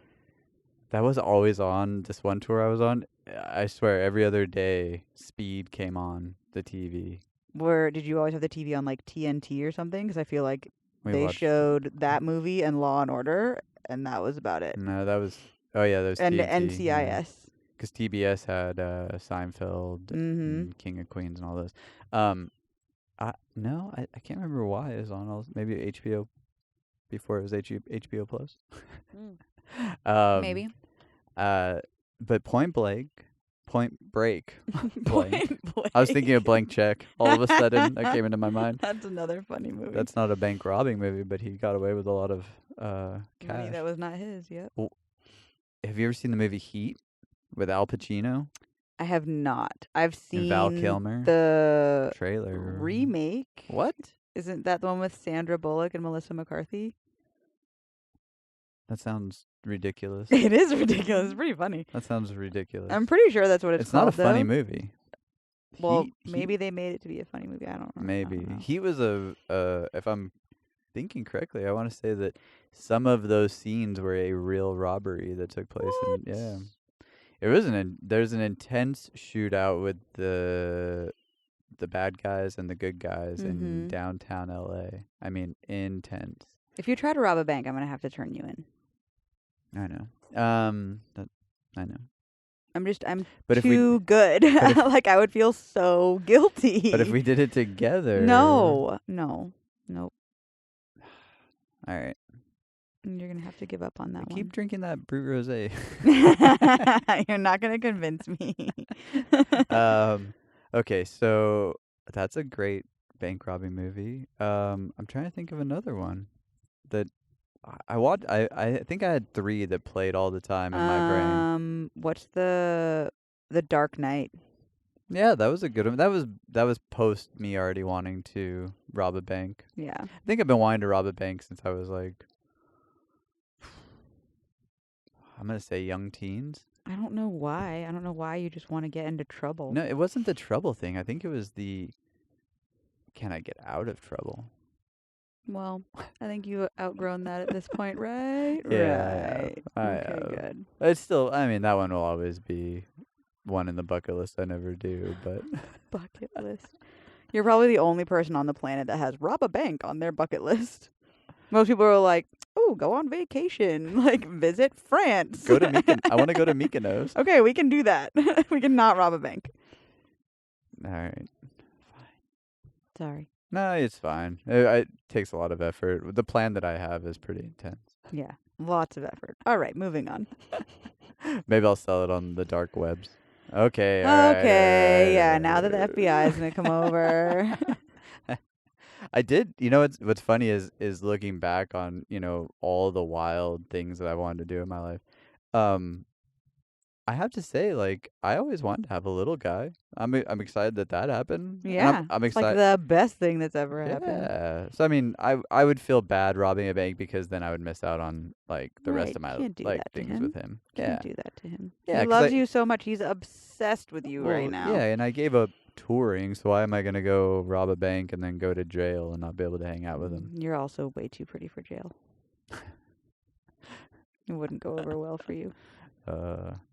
That was always on this one tour I was on. I swear every other day Speed came on the TV. Did you always have the TV on like TNT or something? Because I feel like We they watched showed that movie and Law and Order, and that was about it. No, that was that was And TNT. NCIS. Because TBS had Seinfeld Mm-hmm. and King of Queens and all those. No, I can't remember why it was on all. Maybe HBO before it was HBO Plus. Maybe. But Point Break. Point Blank. Blank. I was thinking of Blank Check. All of a sudden, that came into my mind. That's another funny movie. That's not a bank robbing movie, but he got away with a lot of money cash. that was not his. Yep. Have you ever seen the movie Heat with Al Pacino I have not. I've and seen Val Kilmer? the Trailer. remake. What? Isn't that the one with Sandra Bullock and Melissa McCarthy? That sounds ridiculous. It is ridiculous. It's pretty funny. That sounds ridiculous. I'm pretty sure that's what it's called. not a funny though. movie. Well, Heat- maybe they made it to be a funny movie. I don't know. Maybe. I don't know. He was if I'm thinking correctly, I want to say that some of those scenes were a real robbery that took place in It was there's an intense shootout with the bad guys and the good guys in Mhm. downtown LA. I mean, intense. If you try to rob a bank, I'm gonna have to turn you in. I know. I know. I'm But too good. if- Like I would feel so guilty. But if we did it together. nope. All right. You're gonna have to give up on that Keep drinking that Brut Rosé. one. You're not gonna convince me. Okay, so that's a great bank robbing movie. I'm trying to think of another one that I watched. I think I had 3 that played all the time in my brain. What's the Dark Knight? Yeah, that was a good one. That was post me already wanting to rob a bank. Yeah. I think I've been wanting to rob a bank since I was like, I'm gonna say young teens. I don't know why. I don't know why you just want to get into trouble. No, it wasn't the trouble thing. I think it was the can I get out of trouble? Well, I think you've outgrown that at this point, right? Yeah, Right. I Okay, have. good. It's still, I mean, that one will always be one in the bucket list I never do, but Bucket list. You're probably the only person on the planet that has rob a bank on their bucket list. Most people are like, "Oh, go on vacation, like visit France." go to I want to go to Mykonos. Okay, we can do that. We can not rob a bank. All right. Sorry. No, it's fine. It takes a lot of effort. The plan that I have is pretty intense. Yeah, lots of effort. All right, moving on. Maybe I'll sell it on the dark webs. Okay. All right, Okay, all yeah. right, Now that the FBI is gonna come over. I did. You know what's funny is looking back on all the wild things that I wanted to do in my life. I have to say, like, I always wanted to have a little guy. I'm excited that happened. And Yeah, I'm it's excited. like the best thing that's ever happened. Yeah. So I mean, I would feel bad robbing a bank because then I would miss out on like the rest Right, of my can't do like that to things him. with him. Can't do that to him. Yeah, He 'cause loves you so much. He's obsessed with you right Well, now. Yeah, and I gave up touring, so why am I gonna go rob a bank and then go to jail and not be able to hang out with him? You're also way too pretty for jail. It wouldn't go over well for you.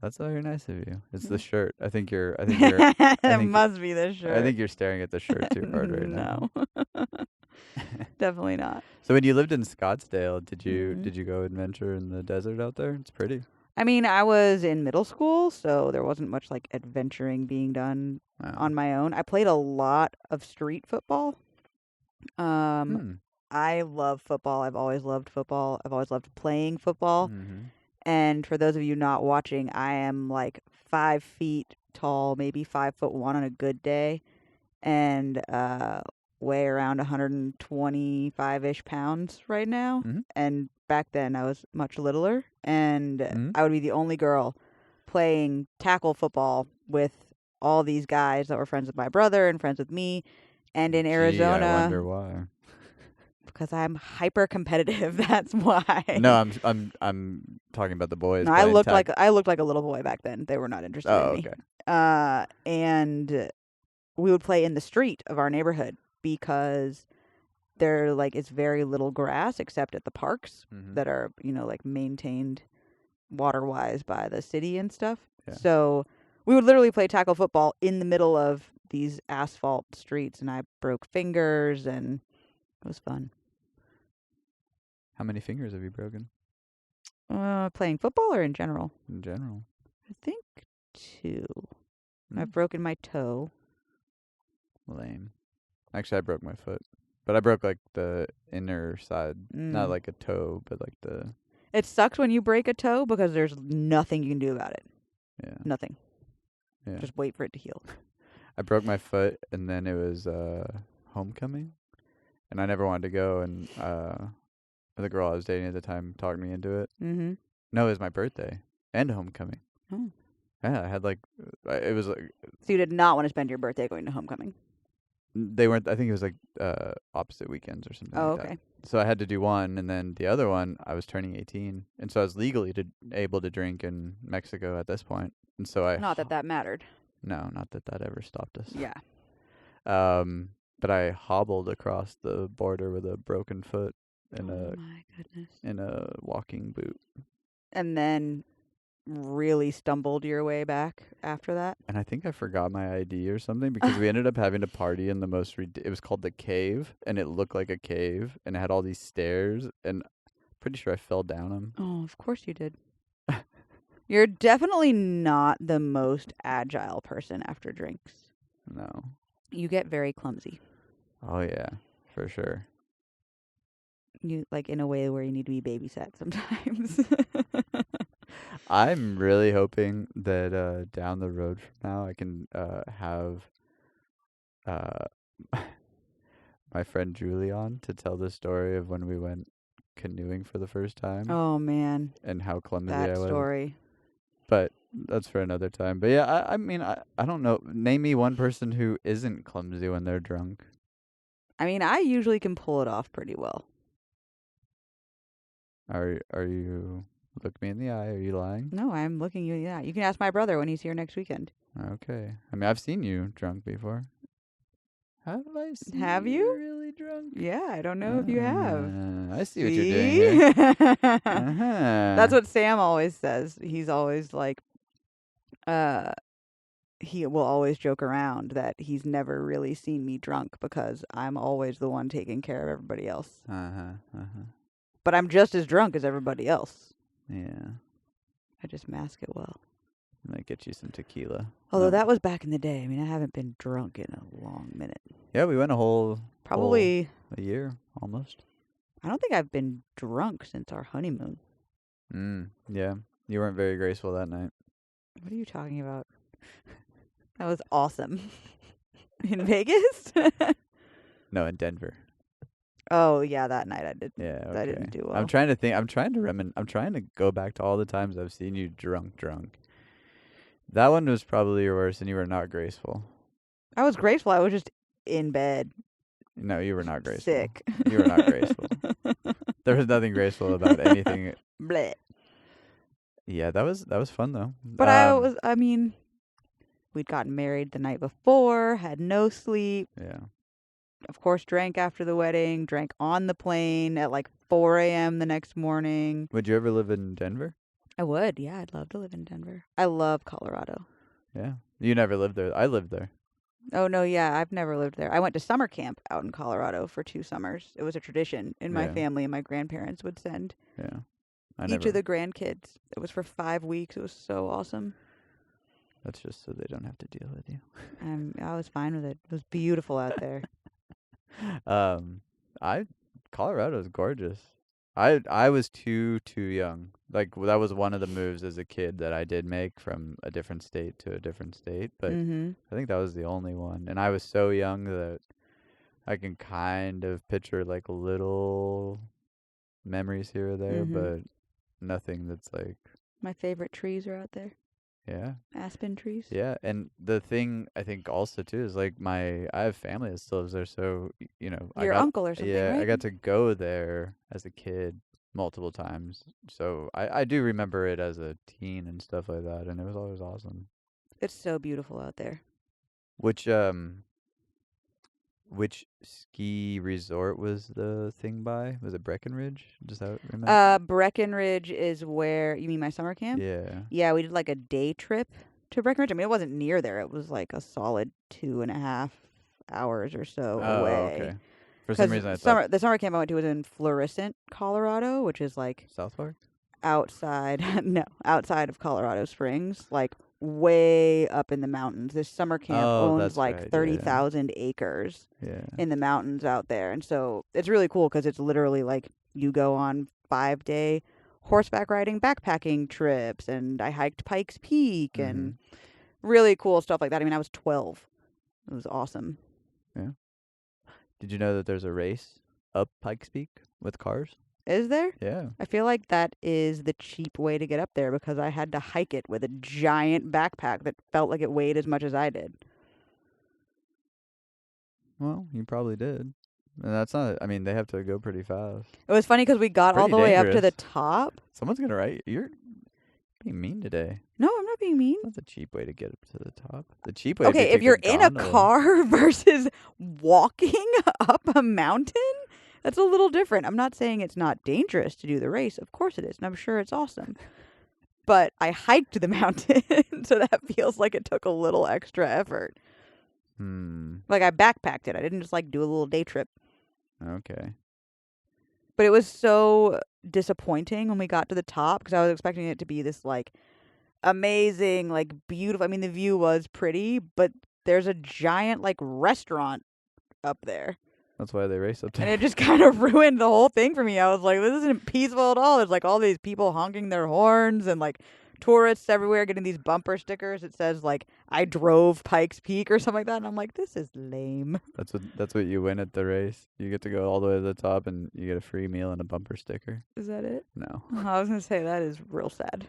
That's very nice of you. It's the shirt. I think you're. I It think- must be the shirt. I think you're staring at the shirt too hard right now. No. Definitely not. So when you lived in Scottsdale, did Mhm. you go adventure in the desert out there? It's pretty. I mean, I was in middle school, so there wasn't much like adventuring being done Wow. on my own. I played a lot of street football. I love football. I've always loved football. I've always loved playing football. Mm-hmm. And for those of you not watching, I am like 5 feet tall, maybe 5'1" on a good day, and weigh around 125-ish pounds right now. Mhm. And back then I was much littler, and Mhm. I would be the only girl playing tackle football with all these guys that were friends with my brother and friends with me. And in Gee, Arizona, I wonder why. because I'm hyper competitive. That's why. No, I'm talking about the boys. No, I playing looked tag. like a little boy back then. They were not interested Oh, in me. okay. And we would play in the street of our neighborhood because They're like, it's very little grass except at the parks Mm-hmm. that are, like maintained water-wise by the city and stuff. Yeah. So we would literally play tackle football in the middle of these asphalt streets, and I broke fingers, and it was fun. How many fingers have you broken Playing football or in general? in general? I think 2. Mm. I've broken my toe. Lame. Actually, I broke my foot, but I broke like the inner side, not like a toe, but like the. It sucks when you break a toe because there's nothing you can do about it. Yeah. Nothing. Yeah. Just wait for it to heal. I broke my foot, and then it was homecoming, and I never wanted to go, and the girl I was dating at the time talked me into it. Mm-hmm. No, it was my birthday and homecoming. Oh. Yeah, I had like it was like So you did not want to spend your birthday going to homecoming? they weren't. I think it was like opposite weekends or something. Oh, like okay. That. So I had to do one, and then the other one I was turning 18, and so I was legally able to drink in Mexico at this point, and so I Not that mattered. No, not that ever stopped us. Yeah. But I hobbled across the border with a broken foot and Oh my goodness. in a walking boot. And then really stumbled your way back after that? And I think I forgot my ID or something because we ended up having to party in the most it was called the Cave, and it looked like a cave, and it had all these stairs, and pretty sure I fell down them. Oh, of course you did. You're definitely not the most agile person after drinks. No. You get very clumsy. Oh yeah, for sure. You like in a way where you need to be babysat sometimes. I'm really hoping that down the road from now I can have my friend Julie on to tell the story of when we went canoeing for the first time. Oh man, and how clumsy that I was. story. But that's for another time. But yeah, I mean, I don't know. Name me one person who isn't clumsy when they're drunk. I mean, I usually can pull it off pretty well. Are you look me in the eye? Are you lying? No, I'm looking you in the eye. You can ask my brother when he's here next weekend. Okay. I mean, I've seen you drunk before. Have I seen you really drunk? Yeah, I don't know if you have. I see what you're doing here. That's what Sam always says. He's always like, he will always joke around that he's never really seen me drunk because I'm always the one taking care of everybody else. But I'm just as drunk as everybody else. Yeah. I just mask it well. I'm gonna get you some tequila. Although that was back in the day. I mean, I haven't been drunk in a long minute. Yeah, we went Probably a year almost. I don't think I've been drunk since our honeymoon. Yeah. You weren't very graceful that night. What are you talking about? That was awesome. In Vegas? No, in Denver. Oh, yeah, that night I did. Yeah, okay. I didn't do well. I'm trying to think. I'm trying to go back to all the times I've seen you drunk. That one was probably your worst, and you were not graceful. I was graceful. I was just in bed. No, you were not graceful. Sick. You were not graceful. There was nothing graceful about anything. Bleh. Yeah, that was fun though. But I mean, we'd gotten married the night before, had no sleep. Yeah. Of course, drank after the wedding, drank on the plane at like 4 a.m. the next morning. Would you ever live in Denver? I would, yeah. I'd love to live in Denver. I love Colorado. Yeah. You never lived there. I lived there. Oh, no, yeah. I've never lived there. I went to summer camp out in Colorado for 2 summers. It was a tradition in my family, and my grandparents would send each of the grandkids. It was for 5 weeks. It was so awesome. That's just so they don't have to deal with you. I was fine with it. It was beautiful out there. Colorado is gorgeous. I was too young. Like that was one of the moves as a kid that I did make from a different state to a different state, but I think that was the only one. And I was so young that I can kind of picture like little memories here or there, but nothing that's like. My favorite trees are out there. Yeah. Aspen trees. Yeah, and the thing I think also too is like I have family that still lives there, so Your uncle or something, right? I got to go there as a kid multiple times, so I do remember it as a teen and stuff like that, and it was always awesome. It's so beautiful out there. Which which ski resort was the thing by? Was it Breckenridge? Does that remember? Breckenridge is where you mean my summer camp? Yeah. Yeah, we did like a day trip to Breckenridge. I mean, it wasn't near there. It was like a solid 2.5 hours or so Oh, away. okay. For some reason I thought the summer camp I went to was in Florissant, Colorado, which is like South Park. outside. No, outside of Colorado Springs, like way up in the mountains. This summer camp Oh, owns that's like right, yeah. 30,000 acres Yeah. in the mountains out there, and so it's really cool because it's literally like you go on 5-day horseback riding backpacking trips, and I hiked Pikes Peak and really cool stuff like that. I mean, I was 12. It was awesome. Yeah. Did you know that there's a race up Pikes Peak with cars? Is there? Yeah. I feel like that is the cheap way to get up there because I had to hike it with a giant backpack that felt like it weighed as much as I did. Well, you probably did. And that's not. I mean, they have to go pretty fast. It was funny because we got all Pretty the way up to the dangerous. top. Someone's gonna write. You're being mean today. No, I'm not being mean. That's a cheap way to get up to the top. The cheap way. Okay, Would be if to you're take in a gondola. car versus walking up a mountain, that's a little different. I'm not saying it's not dangerous to do the race. Of course it is, and I'm sure it's awesome. But I hiked the mountain, so that feels like it took a little extra effort. Like I backpacked it. I didn't just like do a little day trip. Okay. But it was so disappointing when we got to the top because I was expecting it to be this like amazing, like beautiful. I mean, the view was pretty, but there's a giant like restaurant up there. That's why they race up there. And it just kind of ruined the whole thing for me. I was like, this isn't peaceful at all. There's like all these people honking their horns and like tourists everywhere getting these bumper stickers that says like I drove Pikes Peak or something like that. And I'm like, this is lame. That's what you win at the race. You get to go all the way to the top and you get a free meal and a bumper sticker. Is that it? No. I was gonna say that is real sad.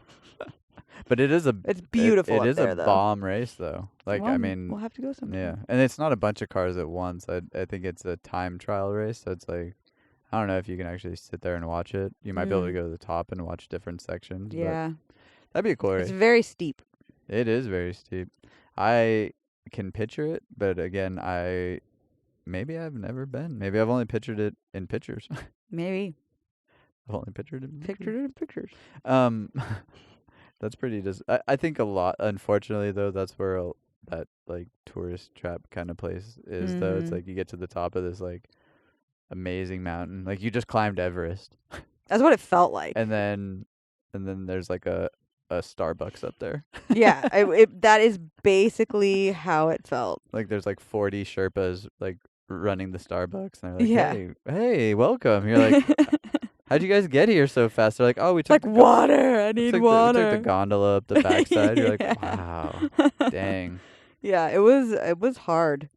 But it is It's beautiful It up is there, a though. bomb race though. Like Well, I mean, we'll have to go sometime. yeah, and it's not a bunch of cars at once. I think it's a time trial race, so it's like I don't know if you can actually sit there and watch it. You might be able to go to the top and watch different sections. Yeah. But that'd be a cool race. It's very steep. It is very steep. I can picture it, but again, maybe I've never been. Maybe I've only pictured it in pictures. Maybe. I've only pictured it in Pictured it in pictures. That's pretty. I think a lot. Unfortunately, though, that's where that like tourist trap kind of place is. Though it's like you get to the top of this like amazing mountain, like you just climbed Everest. That's what it felt like. and then there's like a Starbucks up there. Yeah, that is basically how it felt. Like there's like 40 Sherpas like running the Starbucks, and they're like, Yeah. hey, welcome. You're like, how'd you guys get here so fast? They're like, oh, we took like water. I need water. We took the gondola up the backside. You're Yeah. like, wow, dang. Yeah, it was hard.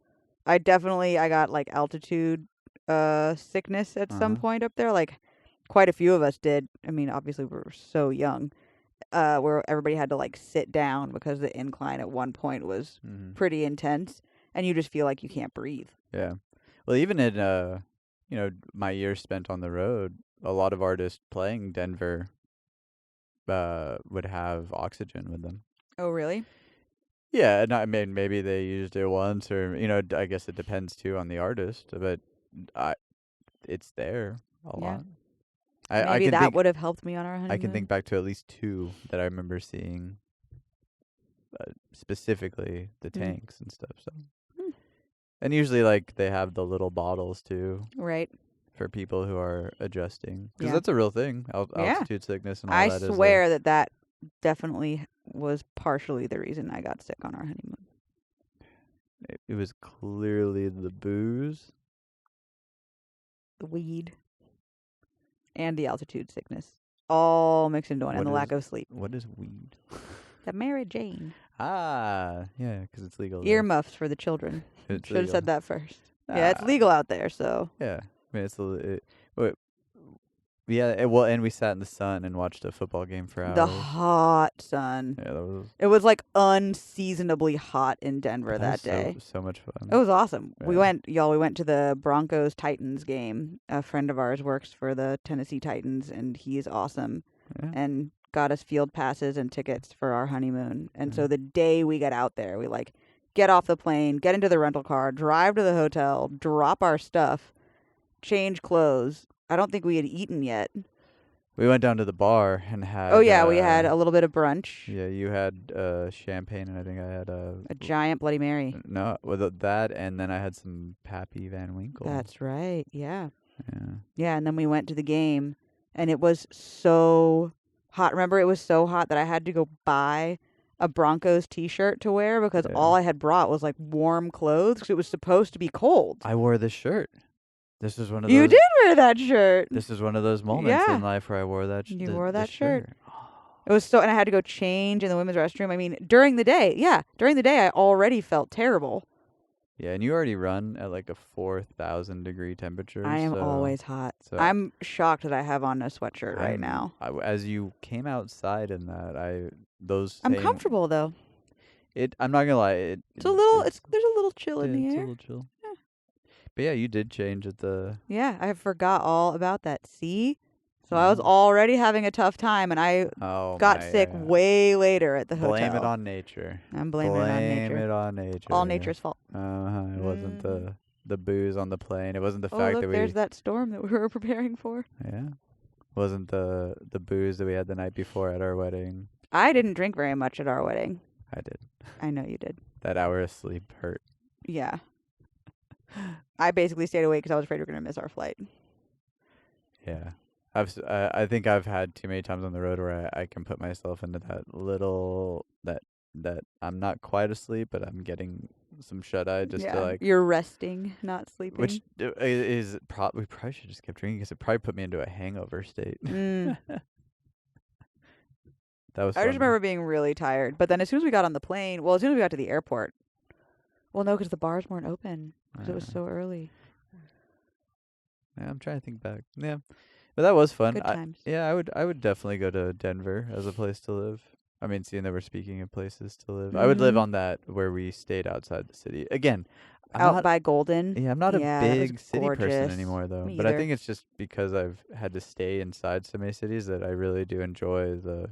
I got like altitude sickness at some point up there. Like quite a few of us did. I mean, obviously we were so young. Where everybody had to like sit down because the incline at one point was pretty intense, and you just feel like you can't breathe. Yeah. Well, even in my years spent on the road, a lot of artists playing Denver would have oxygen with them. Oh, really? Yeah, and I mean maybe they used it once, or I guess it depends too on the artist, but it's there a lot. Maybe that would have helped me on our honeymoon. I can think back to at least 2 that I remember seeing, specifically the tanks and stuff. So, and usually like they have the little bottles too, right? For people who are adjusting, because Yeah. that's a real thing. Altitude sickness and all I that. swear that definitely was partially the reason I got sick on our honeymoon. It was clearly the booze, the weed, and the altitude sickness all mixed into one, and the lack of sleep. What is weed? The Mary Jane. Ah, yeah, because it's legal. Earmuffs for the children. It's Should have legal. said that first. Yeah, it's legal out there, so. Yeah, I mean and we sat in the sun and watched a football game for hours. The hot sun. Yeah, It was like unseasonably hot in Denver that day. So much fun. It was awesome. Yeah. We went to the Broncos Titans game. A friend of ours works for the Tennessee Titans, and he's awesome. Yeah. And got us field passes and tickets for our honeymoon. And so the day we got out there, we like get off the plane, get into the rental car, drive to the hotel, drop our stuff, change clothes. I don't think we had eaten yet. We went down to the bar and had. Oh yeah, we had a little bit of brunch. Yeah, you had champagne, and I think I had A giant Bloody Mary. No, with that, and then I had some Pappy Van Winkle. That's right. Yeah. Yeah. Yeah, and then we went to the game, and it was so hot. Remember, it was so hot that I had to go buy a Broncos T-shirt to wear because all I had brought was like warm clothes because it was supposed to be cold. I wore this shirt. This is one of You those. did wear that shirt. This is one of those moments Yeah. in life where I wore that. You wore that shirt. It was so, and I had to go change in the women's restroom. I mean, during the day, I already felt terrible. Yeah, and you already run at like a 4,000 degree temperature. I am so, always hot. So I'm shocked that I have on a sweatshirt right now. As you came outside in that, I'm comfortable though. I'm not gonna lie. It's a little. There's a little chill in the it's air. a little chill. Yeah. But yeah, you did change at the. Yeah, I forgot all about that. See, so I was already having a tough time, and I got sick way later at the hotel. Blame it on nature. I'm blaming it on nature. Blame it on nature. All nature's fault. It wasn't the booze on the plane. It wasn't the Oh, fact look, that there's that storm that we were preparing for. Yeah. Wasn't the booze that we had the night before at our wedding. I didn't drink very much at our wedding. I did. I know you did. That hour of sleep hurt. Yeah. I basically stayed awake because I was afraid we were going to miss our flight. Yeah. I think I've had too many times on the road where I can put myself into that little that I'm not quite asleep, but I'm getting some shut eye just to like. You're resting, not sleeping. Which is we probably should just keep drinking because it probably put me into a hangover state. That was. I just remember being really tired, but then as soon as we got on the plane, as soon as we got to the airport, no, because the bars weren't open because it was so early. Yeah, I'm trying to think back. Yeah, but that was fun. Good times. I would definitely go to Denver as a place to live. I mean, seeing that we're speaking of places to live, I would live on that where we stayed outside the city. Again, out by Golden. Yeah, I'm not a big city person anymore, though. Me but either. I think it's just because I've had to stay inside so many cities that I really do enjoy the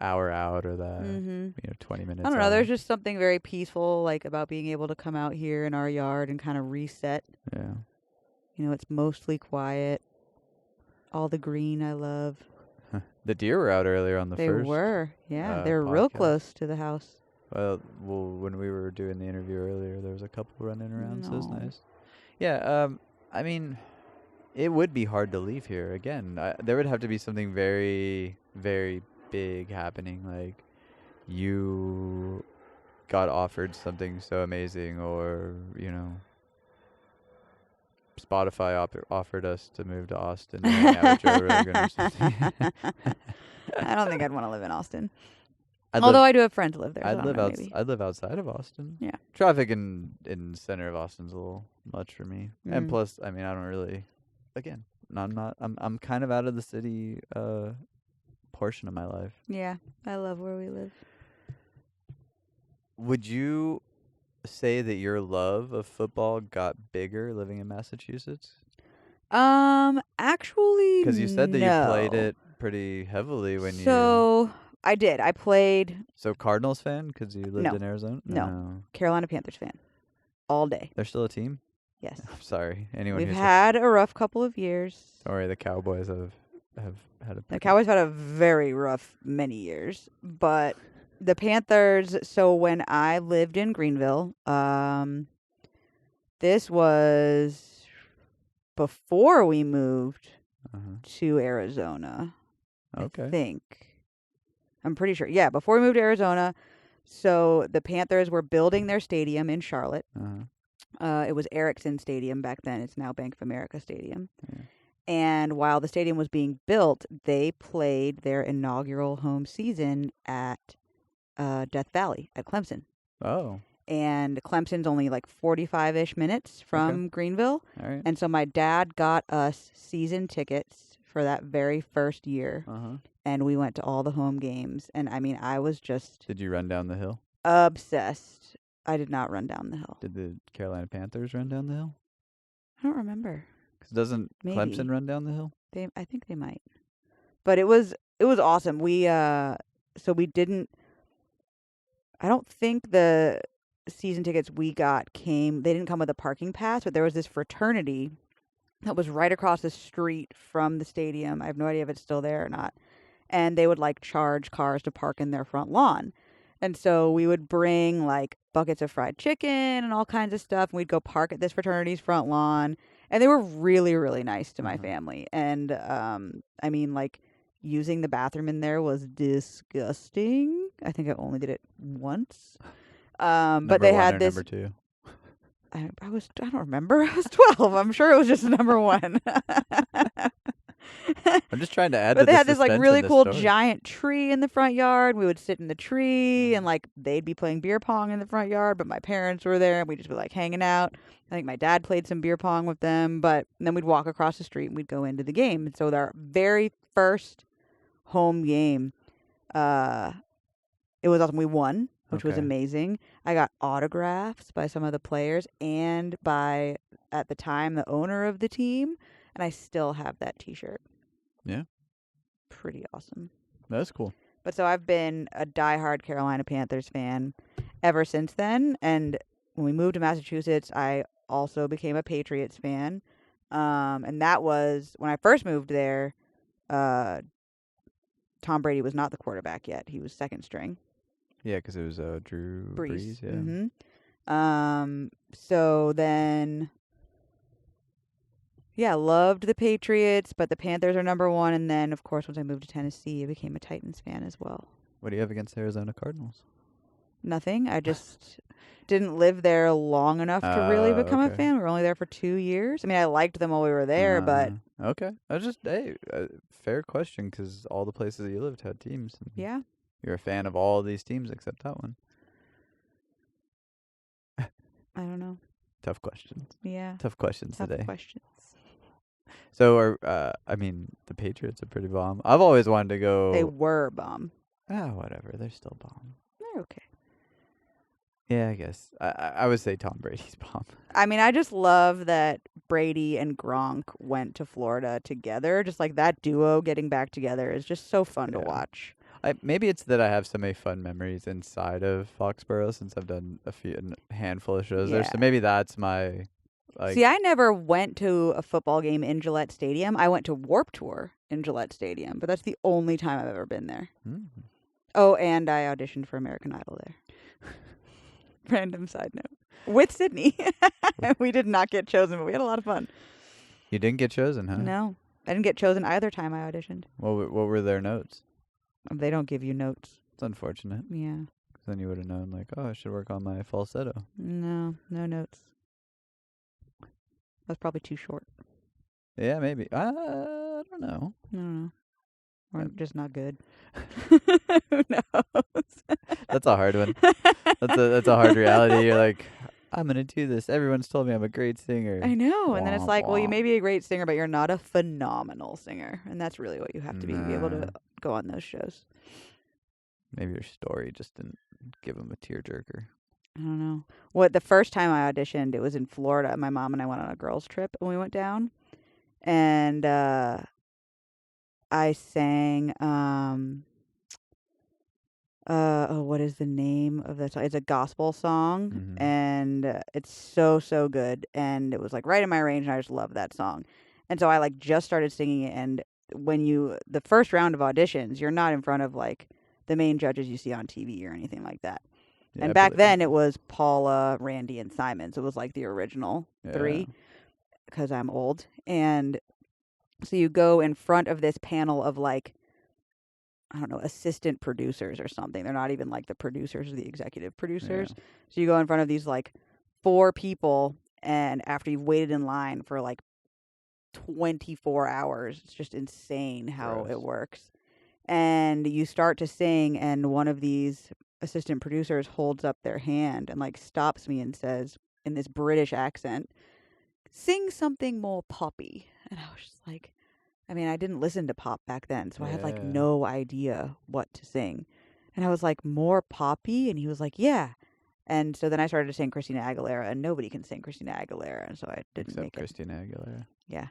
hour out or the 20 minutes. I don't know. There's just something very peaceful like about being able to come out here in our yard and kind of reset. Yeah. It's mostly quiet. All the green I love. The deer were out earlier on the They first. They were, yeah. They were real close to the house. Well, when we were doing the interview earlier, there was a couple running around, so it was nice. Yeah, I mean, it would be hard to leave here. Again, there would have to be something very, very big happening. Like, you got offered something so amazing, or, Spotify offered us to move to Austin and hang out with Joe Rogan or something. I don't think I'd want to live in Austin. Although I do have friends who live there. I'd live outside of Austin. Yeah. Traffic in center of Austin's a little much for me. And plus, I mean, I don't really. Again, I'm kind of out of the city portion of my life. Yeah, I love where we live. Would you say that your love of football got bigger living in Massachusetts? Actually, because you said that you played it pretty heavily when you. So I did. I played. So Cardinals fan because you lived in Arizona? No, Carolina Panthers fan, all day. They're still a team? Yes. I'm sorry. Anyone. We've had a rough couple of years. Don't worry, the Cowboys have had a. The Cowboys had a very rough many years, but. The Panthers, so when I lived in Greenville, this was before we moved to Arizona. Okay. I think. I'm pretty sure. Yeah, before we moved to Arizona. So the Panthers were building their stadium in Charlotte. It was Ericsson Stadium back then. It's now Bank of America Stadium. Yeah. And while the stadium was being built, they played their inaugural home season at Death Valley at Clemson. Oh. And Clemson's only like 45-ish minutes from Greenville. All right. And so my dad got us season tickets for that very first year. And we went to all the home games. And I mean, I was just... Did you run down the hill? Obsessed. I did not run down the hill. Did the Carolina Panthers run down the hill? I don't remember. Because doesn't Clemson run down the hill? I think they might. But it was awesome. So we didn't... I don't think season tickets we got they didn't come with a parking pass, but there was this fraternity that was right across the street from the stadium. I have no idea if it's still there or not. And they would like charge cars to park in their front lawn. And so we would bring like buckets of fried chicken and all kinds of stuff. And we'd go park at this fraternity's front lawn. And they were really, really nice to my family. And I mean, like, using the bathroom in there was disgusting. I think I only did it once. But they had this. Number two. I don't remember. I was 12. I'm sure it was just number one. I'm just trying to add but to they the had this like suspense really in this cool story. giant tree in the front yard. We would sit in the tree and like they'd be playing beer pong in the front yard, but my parents were there and we'd just be like hanging out. I think my dad played some beer pong with them, but then we'd walk across the street and we'd go into the game. And so our very first home game, it was awesome. We won, which was amazing. I got autographs by some of the players and by, at the time, the owner of the team. And I still have that T-shirt. Yeah. Pretty awesome. That's cool. But so I've been a diehard Carolina Panthers fan ever since then. And when we moved to Massachusetts, I also became a Patriots fan. And that was, when I first moved there, Tom Brady was not the quarterback yet. He was second string. Yeah, because it was Drew Brees. Yeah. Mm-hmm. So then, yeah, loved the Patriots, but the Panthers are number one. And then, of course, once I moved to Tennessee, I became a Titans fan as well. What do you have against the Arizona Cardinals? Nothing. I just didn't live there long enough to really become a fan. We were only there for 2 years. I mean, I liked them while we were there, but... Okay. I was just, fair question, because all the places that you lived had teams. Yeah. You're a fan of all these teams except that one. I don't know. Tough questions. Yeah. Tough questions Tough today. questions. So, I mean, the Patriots are pretty bomb. I've always wanted to go... They were bomb. Whatever. They're still bomb. They're okay. Yeah, I guess. I would say Tom Brady's bomb. I mean, I just love that Brady and Gronk went to Florida together. Just like that duo getting back together is just so fun to watch. Maybe it's that I have so many fun memories inside of Foxborough since I've done a handful of shows there. So maybe that's my... See, I never went to a football game in Gillette Stadium. I went to Warped Tour in Gillette Stadium, but that's the only time I've ever been there. Mm-hmm. Oh, and I auditioned for American Idol there. Random side note. With Sydney. We did not get chosen, but we had a lot of fun. You didn't get chosen, huh? No. I didn't get chosen either time I auditioned. What were their notes? They don't give you notes. It's unfortunate. Yeah. 'Cause then you would have known, like, I should work on my falsetto. No notes. That's probably too short. Yeah, maybe. I don't know. I don't know. Or just not good. Who knows? That's a hard one. That's a hard reality. You're like, I'm gonna do this. Everyone's told me I'm a great singer. I know. And then it's like, well, you may be a great singer, but you're not a phenomenal singer. And that's really what you have to be to be able to go on those shows. Maybe your story just didn't give them a tearjerker. I don't know. The first time I auditioned, it was in Florida. My mom and I went on a girls' trip and we went down. And I sang what is the name of the song? It's a gospel song, and it's so good, and it was like right in my range, and I just love that song. And so I like just started singing it, and when the first round of auditions, you're not in front of like the main judges you see on TV or anything like that. Yeah, and back then it was Paula, Randy, and Simon, so it was like the original three, because I'm old. And so you go in front of this panel of like, I don't know, assistant producers or something. They're not even like the producers or the executive producers. Yeah. So you go in front of these like 4 people, and after you've waited in line for like 24 hours, it's just insane how it works. And you start to sing, and one of these assistant producers holds up their hand and like stops me and says in this British accent, "Sing something more poppy." And I was just like, I mean, I didn't listen to pop back then, so I had like no idea what to sing. And I was like, "More poppy?" And he was like, "Yeah." And so then I started to sing Christina Aguilera, and nobody can sing Christina Aguilera, and so I didn't make it. Christina Aguilera. Yeah.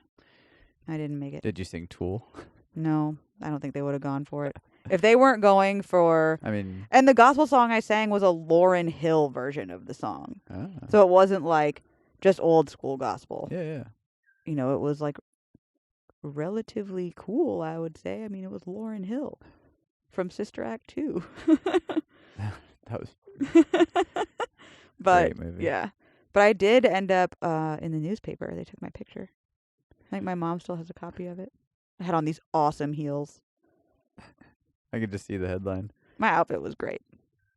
I didn't make it. Did you sing Tool? No, I don't think they would have gone for it. If they weren't going for, I mean, and the gospel song I sang was a Lauryn Hill version of the song. ah, So it wasn't like just old school gospel. yeah. You know, it was like relatively cool, I would say. I mean, it was Lauryn Hill from Sister Act 2. That was But great movie. yeah. But I did end up in the newspaper. They took my picture. I think my mom still has a copy of it. I had on these awesome heels. I could just see the headline. My outfit was great.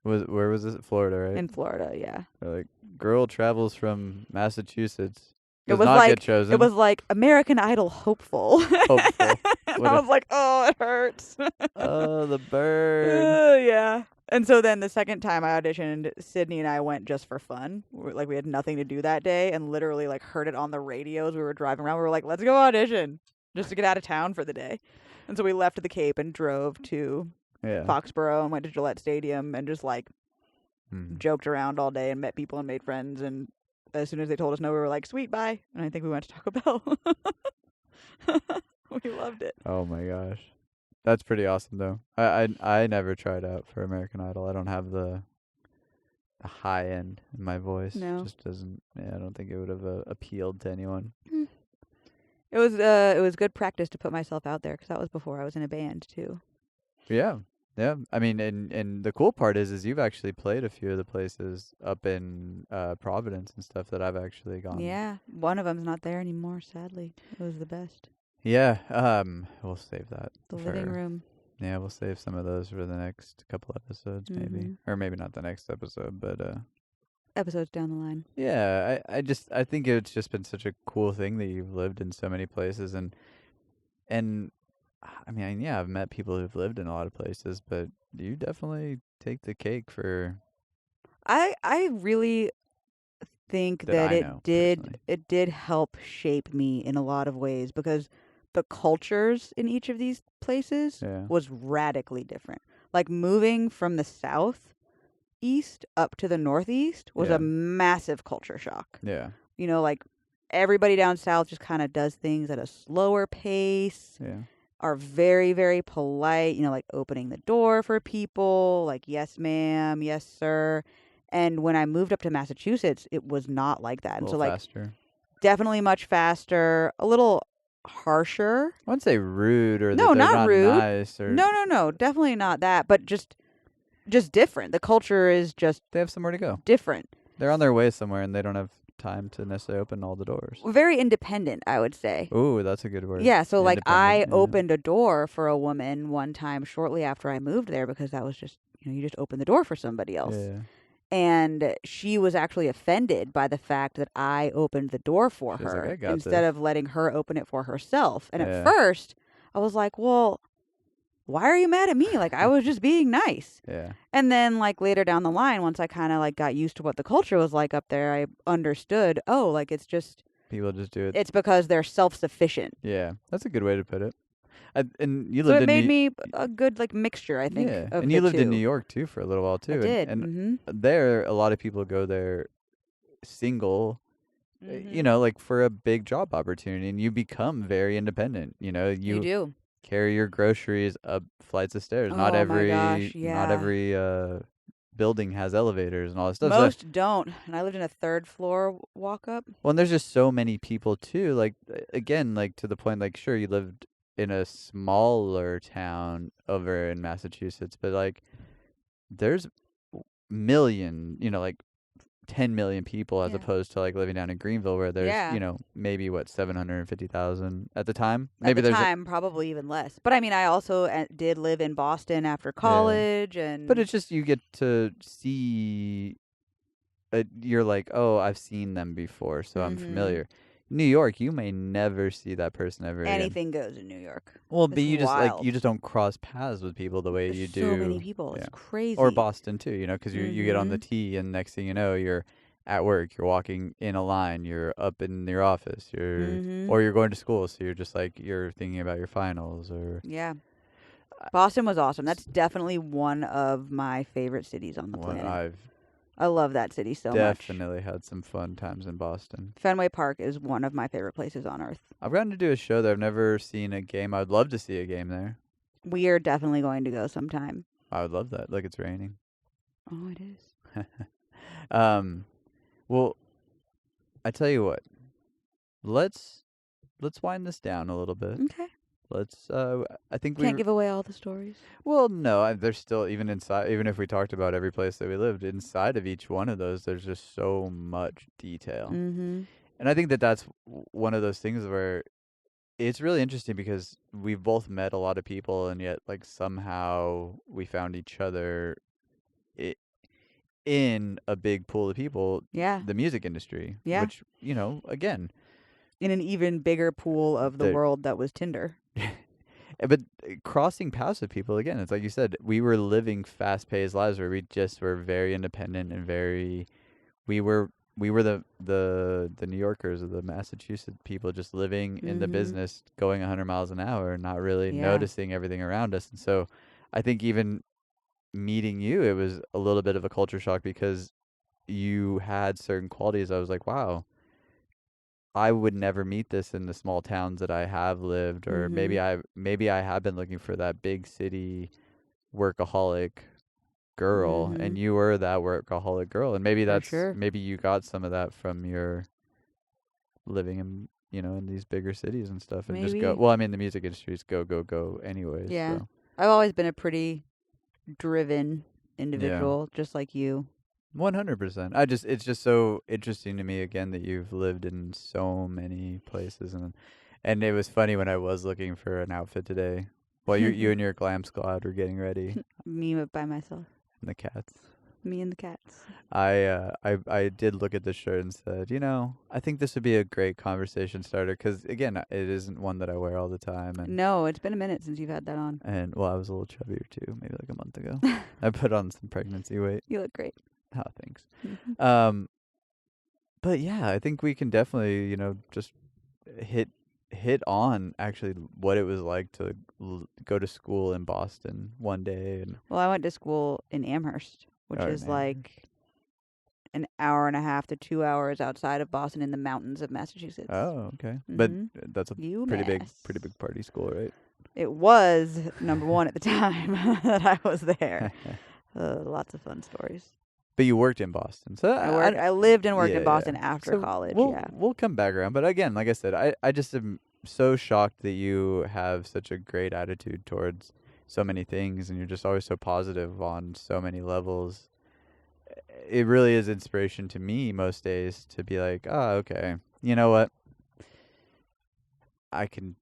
Where was this? Florida, right? In Florida, yeah. They're like, girl travels from Massachusetts. It Does was not like get chosen. it was like American Idol hopeful. Hopeful. And What I a- was like, oh, it hurts. Oh, the bird. Yeah. And so then the second time I auditioned, Sydney and I went just for fun. We had nothing to do that day, and literally like heard it on the radios. We were driving around. We were like, let's go audition just to get out of town for the day. And so we left the Cape and drove to Yeah. Foxborough and went to Gillette Stadium and just like Hmm. joked around all day and met people and made friends. And as soon as they told us no, we were like, sweet, bye. And I think we went to Taco Bell. We loved it. Oh my gosh, that's pretty awesome though. I never tried out for American Idol. I don't have the high end in my voice. No. Just doesn't. Yeah, I don't think it would have appealed to anyone. It was good practice to put myself out there because that was before I was in a band too. Yeah. Yeah. I mean, and the cool part is you've actually played a few of the places up in Providence and stuff that I've actually gone. Yeah, one of them's not there anymore. Sadly, it was the best. Yeah. We'll save that. The for- living room. Yeah, we'll save some of those for the next couple episodes, maybe, Mhm. or maybe not the next episode, but Episodes down the line. yeah, I think it's just been such a cool thing that you've lived in so many places, and I mean, yeah, I've met people who've lived in a lot of places, but you definitely take the cake for I really think That that I it know, did personally. it did help shape me in a lot of ways because the cultures in each of these places yeah, was radically different. Like moving from the south east up to the northeast was Yeah. a massive culture shock. yeah, You know, like everybody down south just kind of does things at a slower pace, yeah, are very, very polite, you know, like opening the door for people, like, yes, ma'am, yes, sir. And when I moved up to Massachusetts, it was not like that. a And so, little like, faster. definitely much faster, a little harsher. I wouldn't say rude or No, that they're not not rude. nice or No, definitely not that, but just different. The culture is just they have somewhere to go. different. They're on their way somewhere and they don't have time to necessarily open all the doors. Very independent, I would say. Ooh, that's a good word. Yeah, so like I Independent, yeah. opened a door for a woman one time shortly after I moved there because that was just, you know, you just open the door for somebody else. Yeah. And she was actually offended by the fact that I opened the door for She was like, her "I got instead this." of letting her open it for herself. And Yeah. at first, I was like, well, why are you mad at me? Like, I was just being nice. Yeah. And then, like, later down the line, once I kind of, like, got used to what the culture was like up there, I understood, oh, like, it's People just do it. it's because they're self-sufficient. Yeah. That's a good way to put it. And you So lived it in made me a good, like, mixture, I think, yeah. of And the you lived in two. New York too for a little while too. I did. And there a lot of people go there single Mhm. you know, like for a big job opportunity and you become very independent. You know, You do. carry your groceries up flights of stairs. Not Oh my every gosh, not yeah. every building has elevators and all that stuff. So, Most don't. And I lived in a third floor walk up. well, and there's just so many people too. Like again, like to the point, like sure you lived in a smaller town over in Massachusetts, but like there's million, you know, like 10 million people as Yeah. opposed to like living down in Greenville where there's, Yeah. you know, maybe what 750,000 at the time. At Maybe the there's time, probably even less. But I mean, I also did live in Boston after college, and but it's just you get to see you're like, "Oh, I've seen them before, so I'm Mhm. familiar." New York, you may never see that person ever again. anything goes in New York. Well, but It's you just like wild. you just don't cross paths with people the way There's you so do. many people. yeah. It's crazy. Or Boston too, you know, because you get on the Mhm. T and next thing you know, you're at work, you're walking in a line, you're up in your office, Mhm. or you're going to school, so you're just like you're thinking about your finals or Yeah. Boston was awesome. That's definitely one of my favorite cities on the what planet. I've I love that city so much. definitely had some fun times in Boston. Fenway Park is one of my favorite places on earth. I've gotten to do a show there. I've never seen a game. I'd love to see a game there. We are definitely going to go sometime. I would love that. Look, it's raining. Oh, it is. Well, I tell you what. Let's wind this down a little bit. Okay. Let's. I think Can't give away all the stories. Well, no. There's still even inside. Even if we talked about every place that we lived, inside of each one of those, there's just so much detail. Mm-hmm. And I think that that's one of those things where it's really interesting because we've both met a lot of people, and yet like somehow we found each other in a big pool of people. Yeah. The music industry. Yeah. Which again. In an even bigger pool of the The- world that was Tinder. But crossing paths with people again, it's like you said, we were living fast-paced lives where we just were very independent and we were the New Yorkers or the Massachusetts people just living in the Mhm. business, going 100 miles an hour, not really Yeah. noticing everything around us. And so, I think even meeting you, it was a little bit of a culture shock because you had certain qualities. I was like, wow. I would never meet this in the small towns that I have lived, or Mhm. maybe I have been looking for that big city workaholic girl, and Mhm. you were that workaholic girl, and maybe For sure. maybe you got some of that from your living in in these bigger cities and stuff, and just go. Maybe. Well, I mean, the music industry is go go go anyways. Yeah. So I've always been a pretty driven yeah, individual, just like you. 100%. It's just so interesting to me again that you've lived in so many places, and it was funny when I was looking for an outfit today. While you and your glam squad were getting ready, Me by myself. and the cats. Me and the cats. I did look at the shirt and said, I think this would be a great conversation starter because again, it isn't one that I wear all the time, No, it's been a minute since you've had that on. and well, I was a little chubbier too, maybe like a month ago. I put on some pregnancy weight. You look great. Oh, thanks. Mhm. But yeah, I think we can definitely, just hit on actually what it was like to go to school in Boston one day and Well, I went to school in Amherst, which or is in like an hour and a half to 2 hours outside of Boston in the mountains of Massachusetts. Oh, okay. But Mhm. that's a pretty UMASS. big party school, right? It was number one at the time that I was there. Lots of fun stories. But you worked in Boston, so I lived and worked in yeah, Boston yeah. after So college. we'll Yeah. we'll come back around. But again, like I said, I just am so shocked that you have such a great attitude towards so many things, and you're just always so positive on so many levels. It really is inspiration to me most days to be like, oh, okay, you know what? I can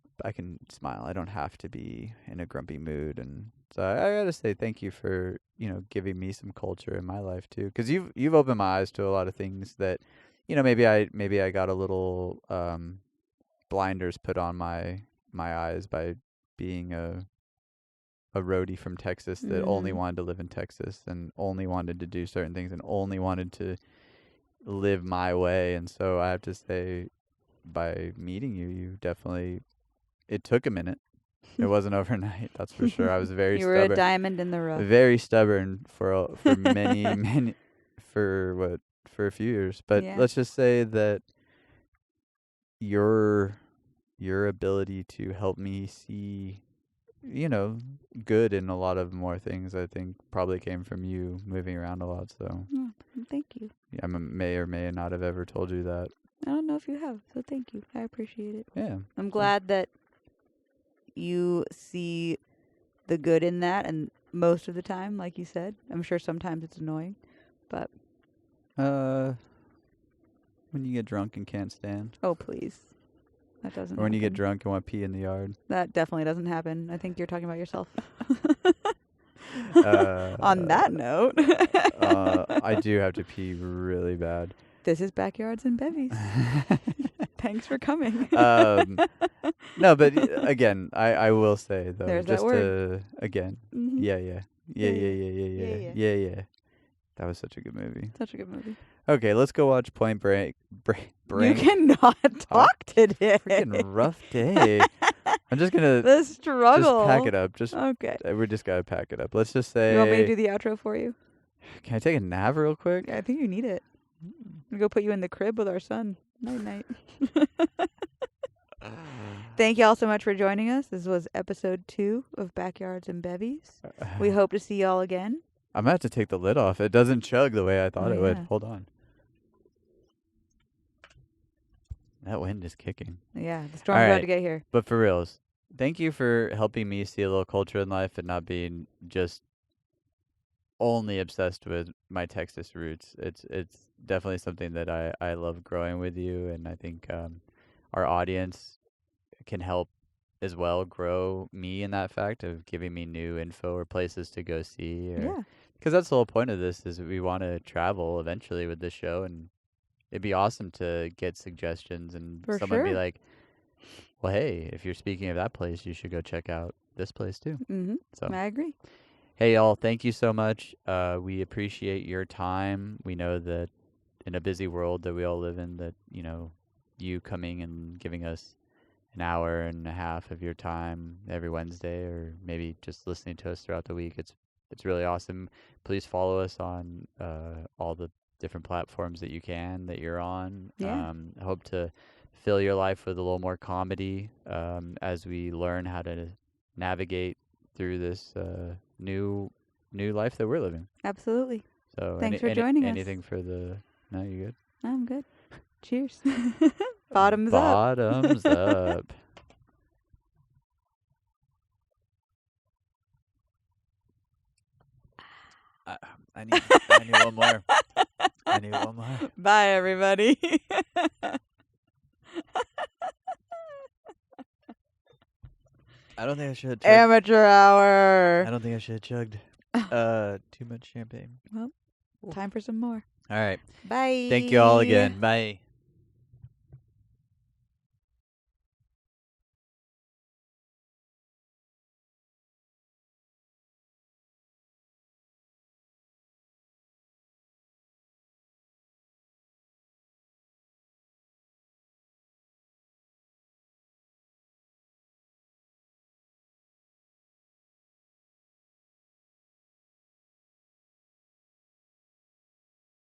smile. I don't have to be in a grumpy mood, and so I gotta say thank you for giving me some culture in my life too, because you've opened my eyes to a lot of things that maybe I got a little blinders put on my eyes by being a roadie from Texas that only Mhm. wanted to live in Texas and only wanted to do certain things and only wanted to live my way, and so I have to say by meeting you, you definitely. It took a minute. It wasn't overnight, that's for sure. I was very You were a stubborn, diamond in the rough. very stubborn for many many for a few years. But Yeah. let's just say that your ability to help me see, good in a lot of more things, I think probably came from you moving around a lot. So Oh, thank you. I may or may not have ever told you that. I don't know if you have, so thank you. I appreciate it. Yeah. I'm So- glad that you see the good in that, and most of the time, like you said. I'm sure sometimes it's annoying, but when you get drunk and can't stand, oh please, that doesn't. or when you get happen. drunk and want to pee in the yard. That definitely doesn't happen. I think you're talking about yourself. Uh, On that note, I do have to pee really bad. this is Backyards and Bevvies. Thanks for coming. No, but again, I will say though, There's that just word. again, Mhm. yeah. Yeah. That was such a good movie. Such a good movie. Okay, let's go watch Point Break. You cannot talk today. Freaking rough day. I'm just gonna The struggle. just pack it up. Okay. We just gotta pack it up. Let's just say. You want me to do the outro for you? Can I take a nap real quick? Yeah, I think you need it. I'm gonna go put you in the crib with our son. Night night. Thank you all so much for joining us. This was episode 2 of Backyards and Bevvies. We hope to see y'all again. I'm going to have to take the lid off. It doesn't chug the way I thought it would. Yeah. Hold on. That wind is kicking. Yeah, the storm's about to get here. But for reals, thank you for helping me see a little culture in life and not being just only obsessed with my Texas roots. It's definitely something that I love growing with you, and I think our audience can help as well grow me in that fact of giving me new info or places to go see. Yeah. Because that's the whole point of this is we want to travel eventually with this show, and it'd be awesome to get suggestions and For someone be sure. like, well, hey, if you're speaking of that place, you should go check out this place too. Mm-hmm. So I agree. hey, y'all, thank you so much. We appreciate your time. We know that in a busy world that we all live in, that, you know, you coming and giving us an hour and a half of your time every Wednesday, or maybe just listening to us throughout the week. It's really awesome. Please follow us on all the different platforms that you can, that you're on. Yeah. I hope to fill your life with a little more comedy as we learn how to navigate through this new life that we're living. Absolutely. So Thanks for joining us. anything for the no, you good? I'm good. Cheers. Bottoms up. Bottoms up. I need one more. I need one more. Bye, everybody. I don't think I should have chugged. Amateur hour. I don't think I should have chugged too much champagne. Well, time for some more. All right. Bye. Thank you all again. Bye.